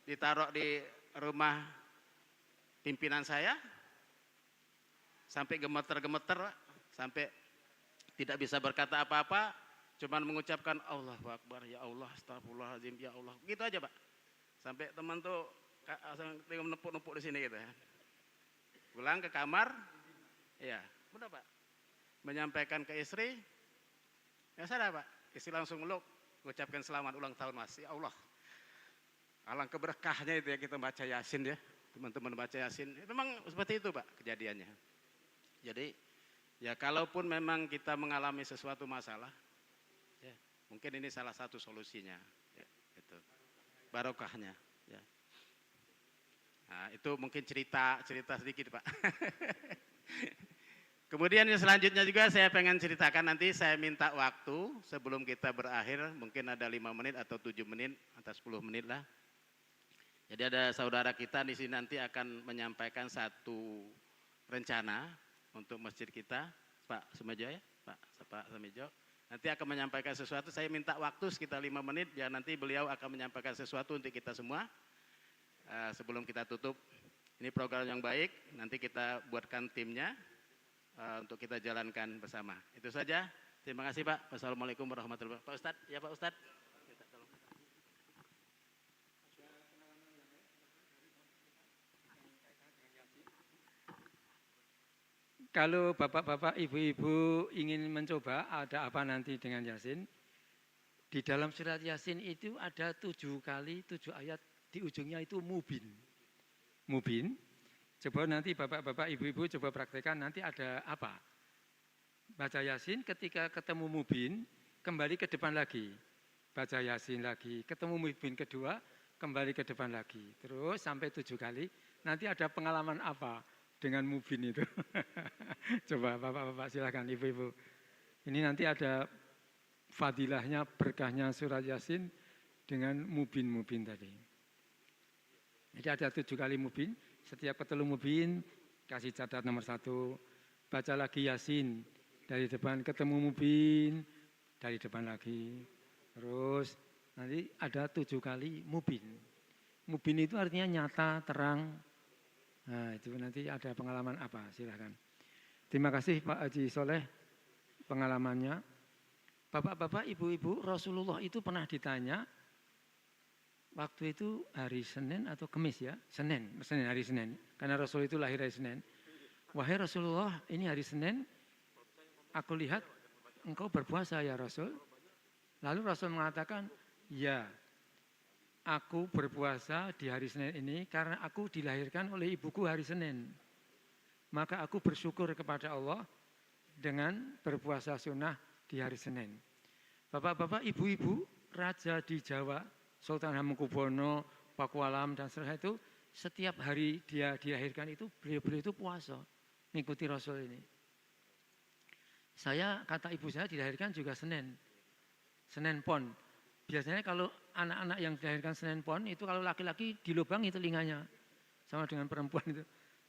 ditaruh di rumah pimpinan saya, sampai gemeter-gemeter, sampai tidak bisa berkata apa-apa, cuman mengucapkan Allahu Akbar, ya Allah, astagfirullahaladzim, ya Allah. Gitu aja Pak. Sampai teman tuh nempuk-nempuk di sini gitu ya. Pulang ke kamar, ya, udah Pak. Menyampaikan ke istri, ya sadar Pak. Istri langsung meluk, ucapkan selamat ulang tahun Mas. Ya Allah. Alangkah berkahnya itu ya kita baca Yasin ya. Teman-teman baca Yasin. Memang seperti itu Pak kejadiannya. Jadi ya kalaupun memang kita mengalami sesuatu masalah, ya, mungkin ini salah satu solusinya. Ya, itu. Barokahnya. Ya. Nah, itu mungkin cerita sedikit Pak. Kemudian yang selanjutnya juga saya pengen ceritakan, nanti saya minta waktu sebelum kita berakhir, mungkin ada 5 menit atau 7 menit atau 10 menit lah. Jadi ada saudara kita di sini nanti akan menyampaikan satu rencana untuk masjid kita, Pak Sumejo ya, Pak Sumejo. Nanti akan menyampaikan sesuatu, saya minta waktu sekitar 5 menit, biar nanti beliau akan menyampaikan sesuatu untuk kita semua. Sebelum kita tutup, ini program yang baik, nanti kita buatkan timnya, untuk kita jalankan bersama. Itu saja. Terima kasih Pak. Wassalamualaikum warahmatullahi wabarakatuh. Pak Ustadz, ya Pak Ustadz. Kalau bapak-bapak, ibu-ibu ingin mencoba ada apa nanti dengan Yasin, di dalam surat Yasin itu ada 7 kali 7 ayat, di ujungnya itu mubin. Mubin. Coba nanti bapak-bapak, ibu-ibu coba praktekkan, nanti ada apa? Baca Yasin, ketika ketemu mubin, kembali ke depan lagi. Baca Yasin lagi, ketemu mubin kedua, kembali ke depan lagi. Terus sampai 7 kali, nanti ada pengalaman apa dengan mubin itu? Coba bapak-bapak silakan, ibu-ibu. Ini nanti ada fadilahnya, berkahnya surat Yasin dengan mubin-mubin tadi. Jadi ada 7 kali mubin. Setiap ketemu mubin, kasih catat nomor 1, baca lagi Yasin, dari depan ketemu mubin, dari depan lagi. Terus nanti ada 7 kali mubin. Mubin itu artinya nyata, terang. Nah itu nanti ada pengalaman apa, silahkan. Terima kasih Pak Haji Soleh pengalamannya. Bapak-bapak, ibu-ibu, Rasulullah itu pernah ditanya, waktu itu hari Senin atau Kamis ya? Senin, hari Senin. Karena Rasul itu lahir hari Senin. Wahai Rasulullah, ini hari Senin, aku lihat engkau berpuasa ya Rasul. Lalu Rasul mengatakan, ya, aku berpuasa di hari Senin ini karena aku dilahirkan oleh ibuku hari Senin. Maka aku bersyukur kepada Allah dengan berpuasa sunnah di hari Senin. Bapak-bapak, ibu-ibu, raja di Jawa, Sultan Hamengkubuwono, Pakualam dan seterusnya itu setiap hari dia dilahirkan itu beliau itu puasa, mengikuti Rasul ini. Saya, kata ibu saya, dilahirkan juga Senin Pon. Biasanya kalau anak-anak yang dilahirkan Senin Pon itu kalau laki-laki dilubangi telinganya sama dengan perempuan itu.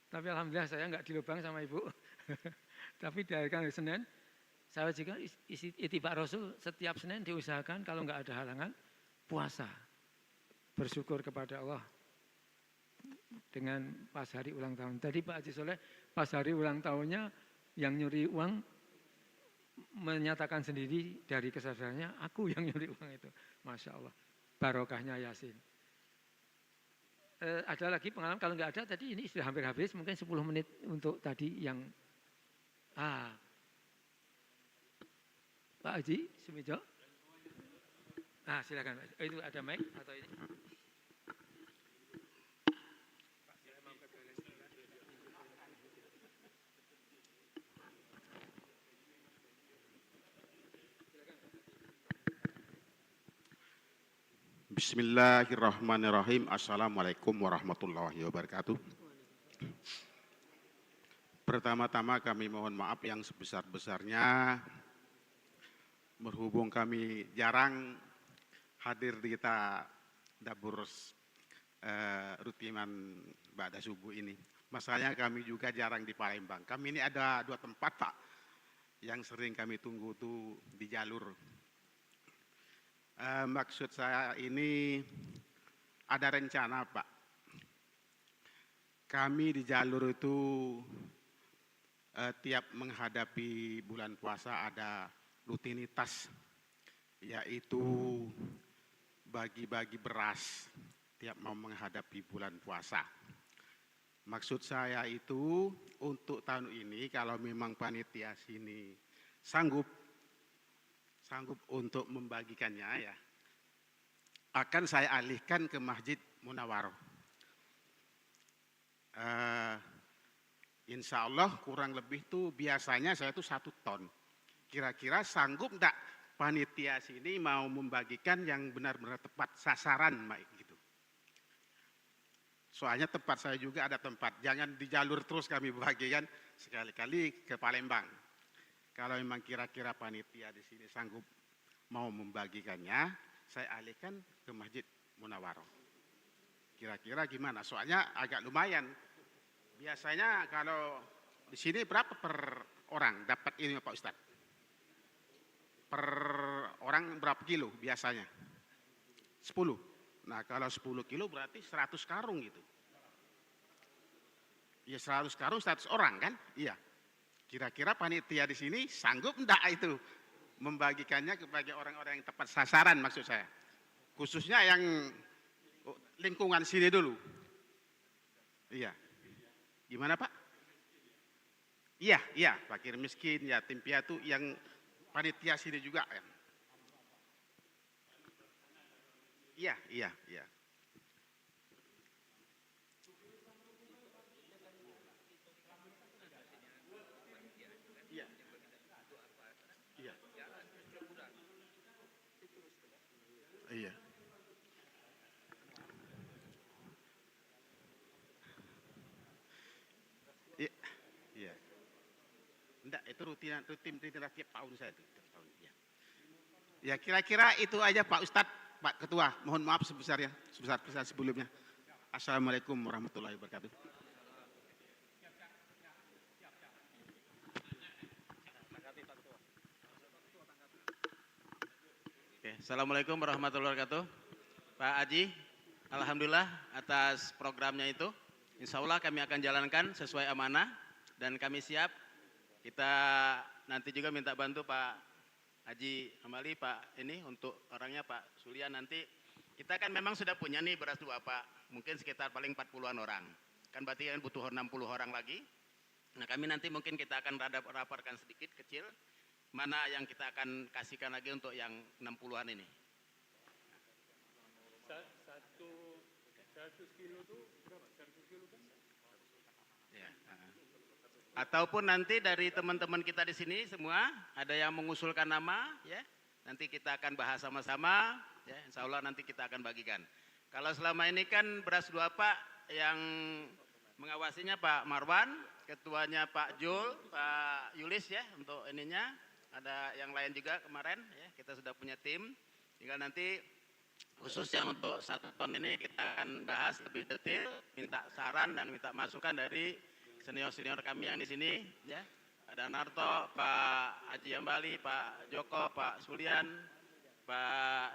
Tapi alhamdulillah saya enggak dilubang sama ibu. Tapi dilahirkan hari Senin. Saya juga itibak Rasul setiap Senin diusahakan kalau enggak ada halangan puasa, bersyukur kepada Allah dengan pas hari ulang tahun. Tadi Pak Haji Soleh pas hari ulang tahunnya yang nyuri uang menyatakan sendiri dari kesadarannya, aku yang nyuri uang itu. Masya Allah, barokahnya Yasin. Ada lagi pengalaman, kalau nggak ada tadi ini sudah hampir habis, mungkin 10 menit untuk tadi yang Pak Haji Sumejo. Silakan. Itu ada mic atau ini? Bismillahirrahmanirrahim. Assalamualaikum warahmatullahi wabarakatuh. Pertama-tama kami mohon maaf yang sebesar-besarnya, berhubung kami jarang hadir di kita dapur rutinan ba'da subuh ini. Masalahnya kami juga jarang di Palembang. Kami ini ada 2 tempat Pak yang sering kami tunggu tuh di jalur. Maksud saya ini ada rencana Pak. Kami di jalur itu tiap menghadapi bulan puasa ada rutinitas, yaitu bagi-bagi beras tiap mau menghadapi bulan puasa. Maksud saya itu untuk tahun ini kalau memang panitia sini sanggup untuk membagikannya ya, akan saya alihkan ke Masjid Munawaroh. Insya Allah kurang lebih tuh biasanya saya tuh 1 ton. Kira-kira sanggup enggak panitia sini mau membagikan yang benar-benar tepat sasaran gitu. Soalnya tempat saya juga ada tempat, jangan di jalur terus kami bagikan, sekali-kali ke Palembang. Kalau memang kira-kira panitia di sini sanggup mau membagikannya, saya alihkan ke Masjid Munawaroh. Kira-kira gimana? Soalnya agak lumayan. Biasanya kalau di sini berapa per orang dapat ini Pak Ustadz? Per orang berapa kilo biasanya? 10. Nah kalau 10 kilo berarti 100 karung gitu. Ya 100 karung 100 orang kan? Iya. Kira-kira panitia di sini sanggup enggak itu membagikannya kepada orang-orang yang tepat sasaran maksud saya. Khususnya yang lingkungan sini dulu. Iya. Gimana Pak? Iya, fakir miskin, yatim piatu yang panitia sini juga ya. Iya. Iya. Iya. Iya. Iya. Enggak, itu rutin tiap tahun saya itu. Tiap tahun, ya. Ya kira-kira itu aja Pak Ustadz, Pak Ketua. Mohon maaf sebesar sebelumnya. Assalamualaikum warahmatullahi wabarakatuh. Oke, Assalamualaikum warahmatullahi wabarakatuh. Pak Haji, alhamdulillah atas programnya itu. Insya Allah kami akan jalankan sesuai amanah dan kami siap. Kita nanti juga minta bantu Pak Haji Amali, Pak ini untuk orangnya Pak Sulian nanti. Kita kan memang sudah punya nih beras 2 Pak, mungkin sekitar paling 40-an orang. Kan berarti kan butuh 60 orang lagi. Nah kami nanti mungkin kita akan raparkan sedikit kecil, mana yang kita akan kasihkan lagi untuk yang 60-an ini. 100 kilo itu berapa? 100 kilo kan? Ya. Ataupun nanti dari teman-teman kita di sini semua ada yang mengusulkan nama, ya nanti kita akan bahas sama-sama, ya Insya Allah nanti kita akan bagikan. Kalau selama ini kan beras 2 Pak, yang mengawasinya Pak Marwan, ketuanya Pak Jul, Pak Yulis ya untuk ininya. Ada yang lain juga kemarin, ya kita sudah punya tim. Tinggal nanti khususnya untuk 1 ton ini kita akan bahas lebih detail, minta saran dan minta masukan dari senior-senior kami yang di sini, ya. Ada Narto, Pak Haji Ambali, Pak Joko, Pak Sulian, Pak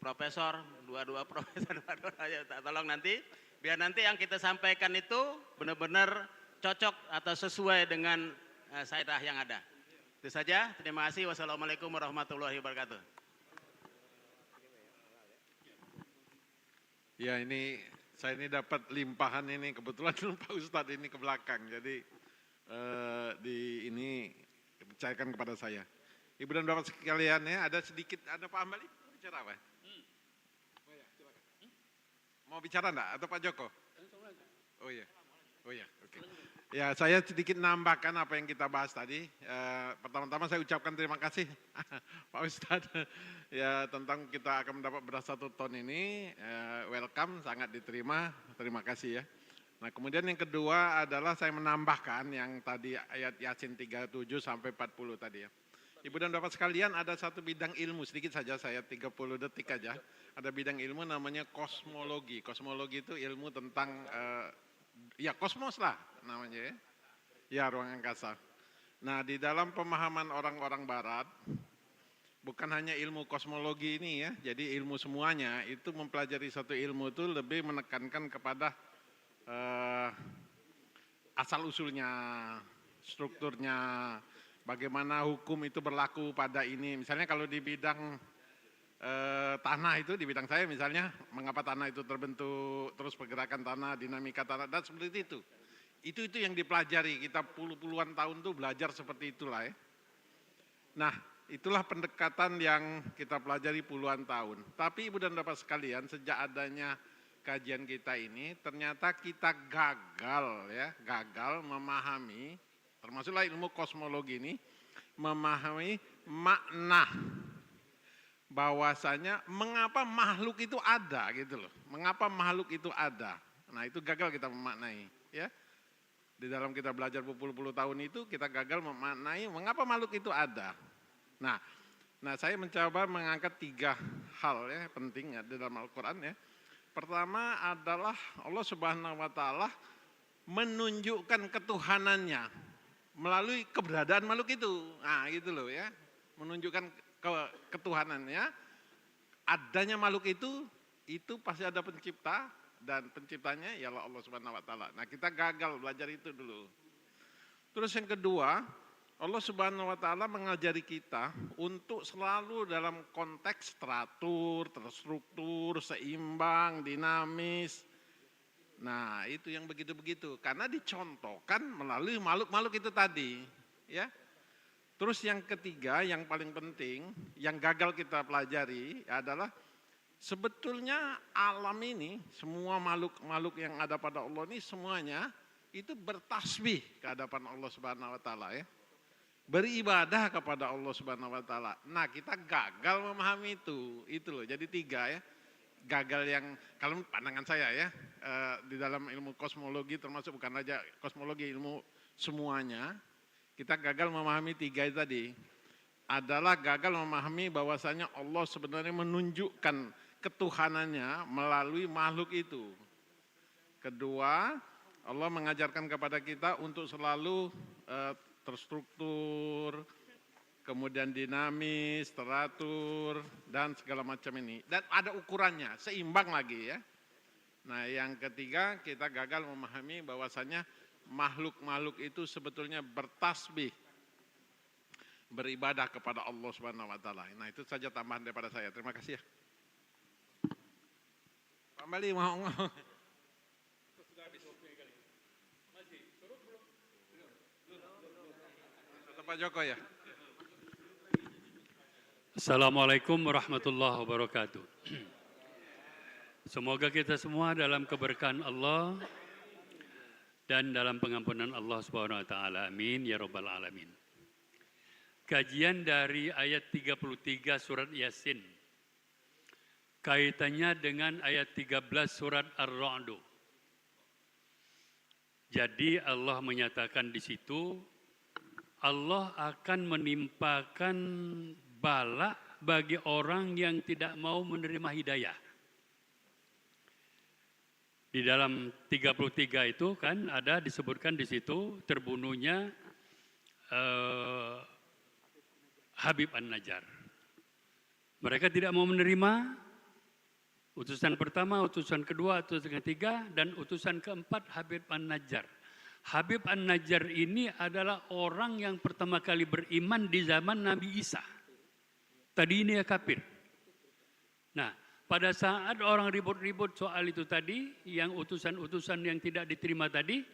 Profesor, dua profesor, ya, tolong nanti, biar nanti yang kita sampaikan itu benar-benar cocok atau sesuai dengan syariah yang ada. Itu saja, terima kasih. Wassalamualaikum warahmatullahi wabarakatuh. Ya ini saya ini dapat limpahan ini kebetulan Pak Ustadz ini ke belakang jadi di ini dipercayakan kepada saya. Ibu dan Bapak sekalian ya ada sedikit ada Pak Ambali mau bicara apa? Oh ya silakan. Mau bicara enggak atau Pak Joko? Oh iya oke. Ya saya sedikit nambahkan apa yang kita bahas tadi. Pertama-tama saya ucapkan terima kasih Pak Ustadz ya tentang kita akan mendapat beras 1 ton ini. Welcome, sangat diterima, terima kasih ya. Nah kemudian yang kedua adalah saya menambahkan yang tadi ayat Yasin 37 sampai 40 tadi ya. Ibu dan Bapak sekalian ada satu bidang ilmu, sedikit saja saya 30 detik aja. Ada bidang ilmu namanya kosmologi. Kosmologi itu ilmu tentang ya kosmos lah namanya ya. Ya ruang angkasa. Nah di dalam pemahaman orang-orang barat, bukan hanya ilmu kosmologi ini ya, jadi ilmu semuanya itu mempelajari satu ilmu itu lebih menekankan kepada asal usulnya, strukturnya, bagaimana hukum itu berlaku pada ini. Misalnya kalau di bidang tanah itu, di bidang saya misalnya, mengapa tanah itu terbentuk, terus pergerakan tanah, dinamika tanah, dan seperti itu. Itu yang dipelajari, kita puluhan tahun tuh belajar seperti itulah ya. Nah, itulah pendekatan yang kita pelajari puluhan tahun. Tapi Ibu dan Bapak sekalian, sejak adanya kajian kita ini, ternyata kita gagal memahami, termasuklah ilmu kosmologi ini, memahami makna bahwasanya mengapa makhluk itu ada gitu loh. Mengapa makhluk itu ada. Nah, itu gagal kita memaknai ya. Di dalam kita belajar berpuluh-puluh tahun itu kita gagal memaknai mengapa makhluk itu ada. Nah, saya mencoba mengangkat 3 hal ya penting ya di dalam Al-Quran ya. Pertama adalah Allah Subhanahu wa taala menunjukkan ketuhanannya melalui keberadaan makhluk itu. Nah, gitu loh ya. Menunjukkan ketuhanannya, adanya makhluk itu pasti ada pencipta dan penciptanya ialah Allah Subhanahu wa taala. Nah, kita gagal belajar itu dulu. Terus yang kedua, Allah Subhanahu wa taala mengajari kita untuk selalu dalam konteks teratur, terstruktur, seimbang, dinamis. Nah, itu yang begitu-begitu karena dicontohkan melalui makhluk-makhluk itu tadi, ya. Terus yang ketiga, yang paling penting, yang gagal kita pelajari adalah sebetulnya alam ini, semua makhluk-makhluk yang ada pada Allah ini semuanya itu bertasbih ke hadapan Allah Subhanahu wa taala ya. Beribadah kepada Allah Subhanahu wa taala. Nah, kita gagal memahami itu loh. Jadi 3 ya. Gagal yang kalau pandangan saya ya di dalam ilmu kosmologi termasuk bukan saja kosmologi, ilmu semuanya, kita gagal memahami 3 itu tadi. Adalah gagal memahami bahwasanya Allah sebenarnya menunjukkan ketuhanannya melalui makhluk itu. Kedua, Allah mengajarkan kepada kita untuk selalu terstruktur, kemudian dinamis, teratur, dan segala macam ini. Dan ada ukurannya, seimbang lagi ya. Nah, yang ketiga kita gagal memahami bahwasanya makhluk-makhluk itu sebetulnya bertasbih, beribadah kepada Allah Subhanahu wa taala. Nah, itu saja tambahan daripada saya. Terima kasih ya. Pak Bali mau ngomong. Pak Joko ya. Assalamualaikum warahmatullahi wabarakatuh. Semoga kita semua dalam keberkahan Allah dan dalam pengampunan Allah Subhanahu wa taala. Amin ya rabbal alamin. Kajian dari ayat 33 surat Yasin. Kaitannya dengan ayat 13 surat Ar-Ra'd. Jadi Allah menyatakan di situ Allah akan menimpakan bala bagi orang yang tidak mau menerima hidayah. Di dalam 33 itu kan ada disebutkan di situ terbunuhnya Habib An-Najjar. Mereka tidak mau menerima utusan pertama, utusan kedua, utusan ketiga, dan utusan keempat Habib An-Najjar. Habib An-Najjar ini adalah orang yang pertama kali beriman di zaman Nabi Isa. Tadi ini ya kafir. Nah, pada saat orang ribut-ribut soal itu tadi, yang utusan-utusan yang tidak diterima tadi,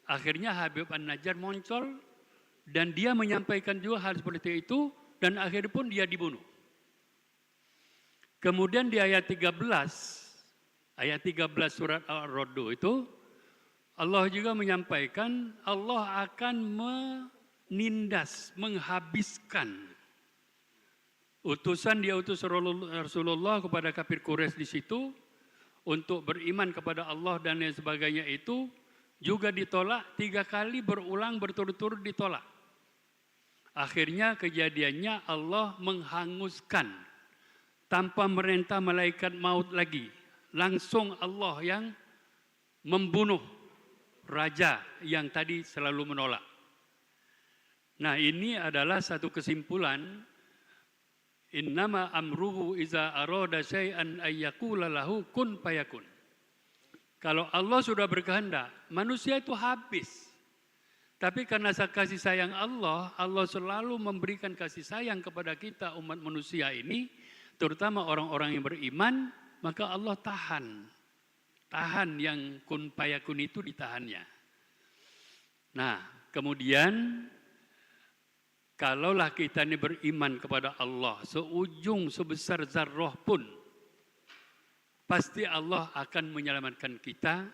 akhirnya Habib An-Najjar muncul dan dia menyampaikan juga hal seperti itu dan akhirnya pun dia dibunuh. Kemudian di ayat 13 surat Ar-Ra'd itu Allah juga menyampaikan Allah akan menindas, menghabiskan utusan dia utus Rasulullah kepada kafir Quraisy di situ untuk beriman kepada Allah dan lain sebagainya itu juga ditolak 3 kali berulang berturut-turut ditolak. Akhirnya kejadiannya Allah menghanguskan tanpa merintah malaikat maut lagi. Langsung Allah yang membunuh raja yang tadi selalu menolak. Nah, ini adalah satu kesimpulan. Innama amruhu iza arada syai'an ayyakula lahu kun fayakun. Kalau Allah sudah berkehendak, manusia itu habis. Tapi karena kasih sayang Allah, Allah selalu memberikan kasih sayang kepada kita umat manusia ini, terutama orang-orang yang beriman, maka Allah tahan yang kun fayakun itu ditahannya. Nah, kemudian kalaulah kita ini beriman kepada Allah seujung sebesar zarrah pun, pasti Allah akan menyelamatkan kita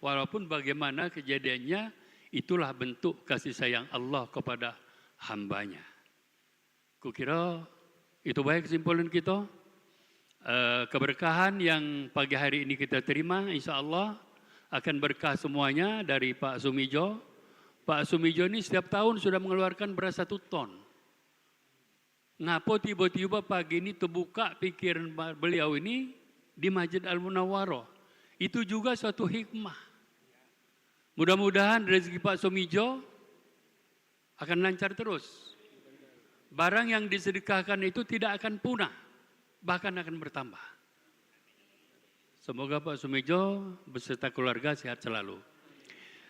walaupun bagaimana kejadiannya, itulah bentuk kasih sayang Allah kepada hambanya. Kukira itu baik kesimpulan kita. Keberkahan yang pagi hari ini kita terima insya Allah akan berkah semuanya dari Pak Sumijo, Pak Sumijo ini setiap tahun sudah mengeluarkan beras 1 ton. Ngapa tiba-tiba pagi ini terbuka pikiran beliau ini di Masjid Al-Munawwarah. Itu juga suatu hikmah. Mudah-mudahan rezeki Pak Sumijo akan lancar terus. Barang yang disedekahkan itu tidak akan punah, bahkan akan bertambah. Semoga Pak Sumijo beserta keluarga sehat selalu.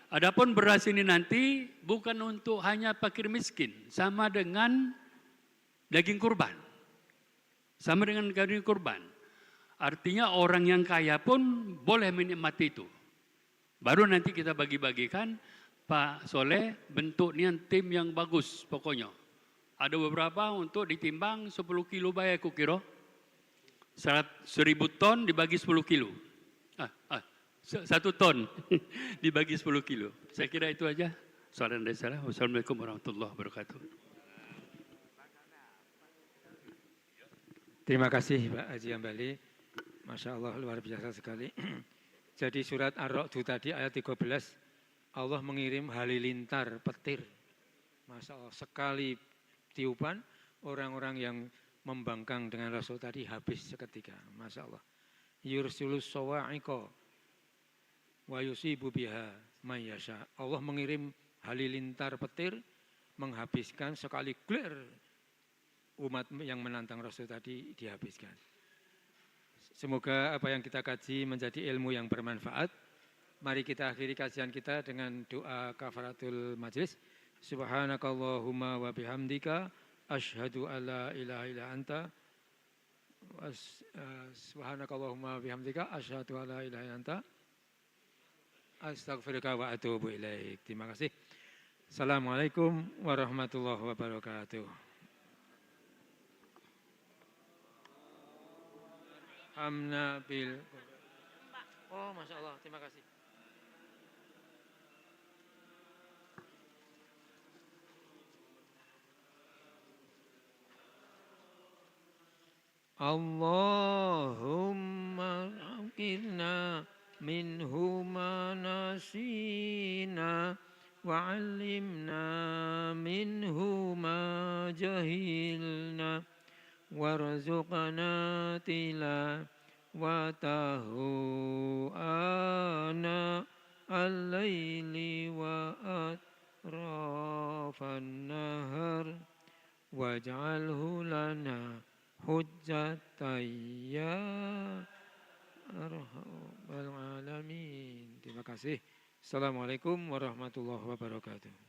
Adapun beras ini nanti bukan untuk hanya fakir miskin, sama dengan daging kurban. Sama dengan daging kurban. Artinya orang yang kaya pun boleh menikmati itu. Baru nanti kita bagi-bagikan, Pak Soleh bentuknya tim yang bagus pokoknya. Ada beberapa untuk ditimbang 10 kilo bayar kukira. 1.000 ton dibagi 10 kilo. 1 ton dibagi 10 kilo. Saya kira itu aja. Soalan dari saya. Wassalamualaikum warahmatullahi wabarakatuh. Terima kasih Pak Haji Ambali. Masya Allah luar biasa sekali. Jadi surat Ar-Ra'd tadi ayat 13, Allah mengirim halilintar petir. Masya Allah, sekali tiupan orang-orang yang membangkang dengan Rasul tadi habis seketika. Masya Allah. Yursilus sawa'iqa wa yusibu biha may yasha. Allah mengirim halilintar petir menghabiskan sekali clear umat yang menantang Rasul tadi dihabiskan. Semoga apa yang kita kaji menjadi ilmu yang bermanfaat. Mari kita akhiri kajian kita dengan doa kafaratul majlis. Subhanakallahumma wa bihamdika asyhadu alla ilaha illa anta subhanakallahumma wa bihamdika asyhadu alla ilaha illa anta astaghfiruka wa atubu ilaik. Terima kasih. Assalamualaikum warahmatullahi wabarakatuh. Amna bil. Oh, Masya Allah, terima kasih. Allahumma akirna minhuma nasina wa alimna minhuma jahilna warzuqna tilawatahu ana al-laili wa atrafan nahar waj'alhu lana hujjatan ya arhamar alamin. Terima kasih. Assalamualaikum warahmatullahi wabarakatuh.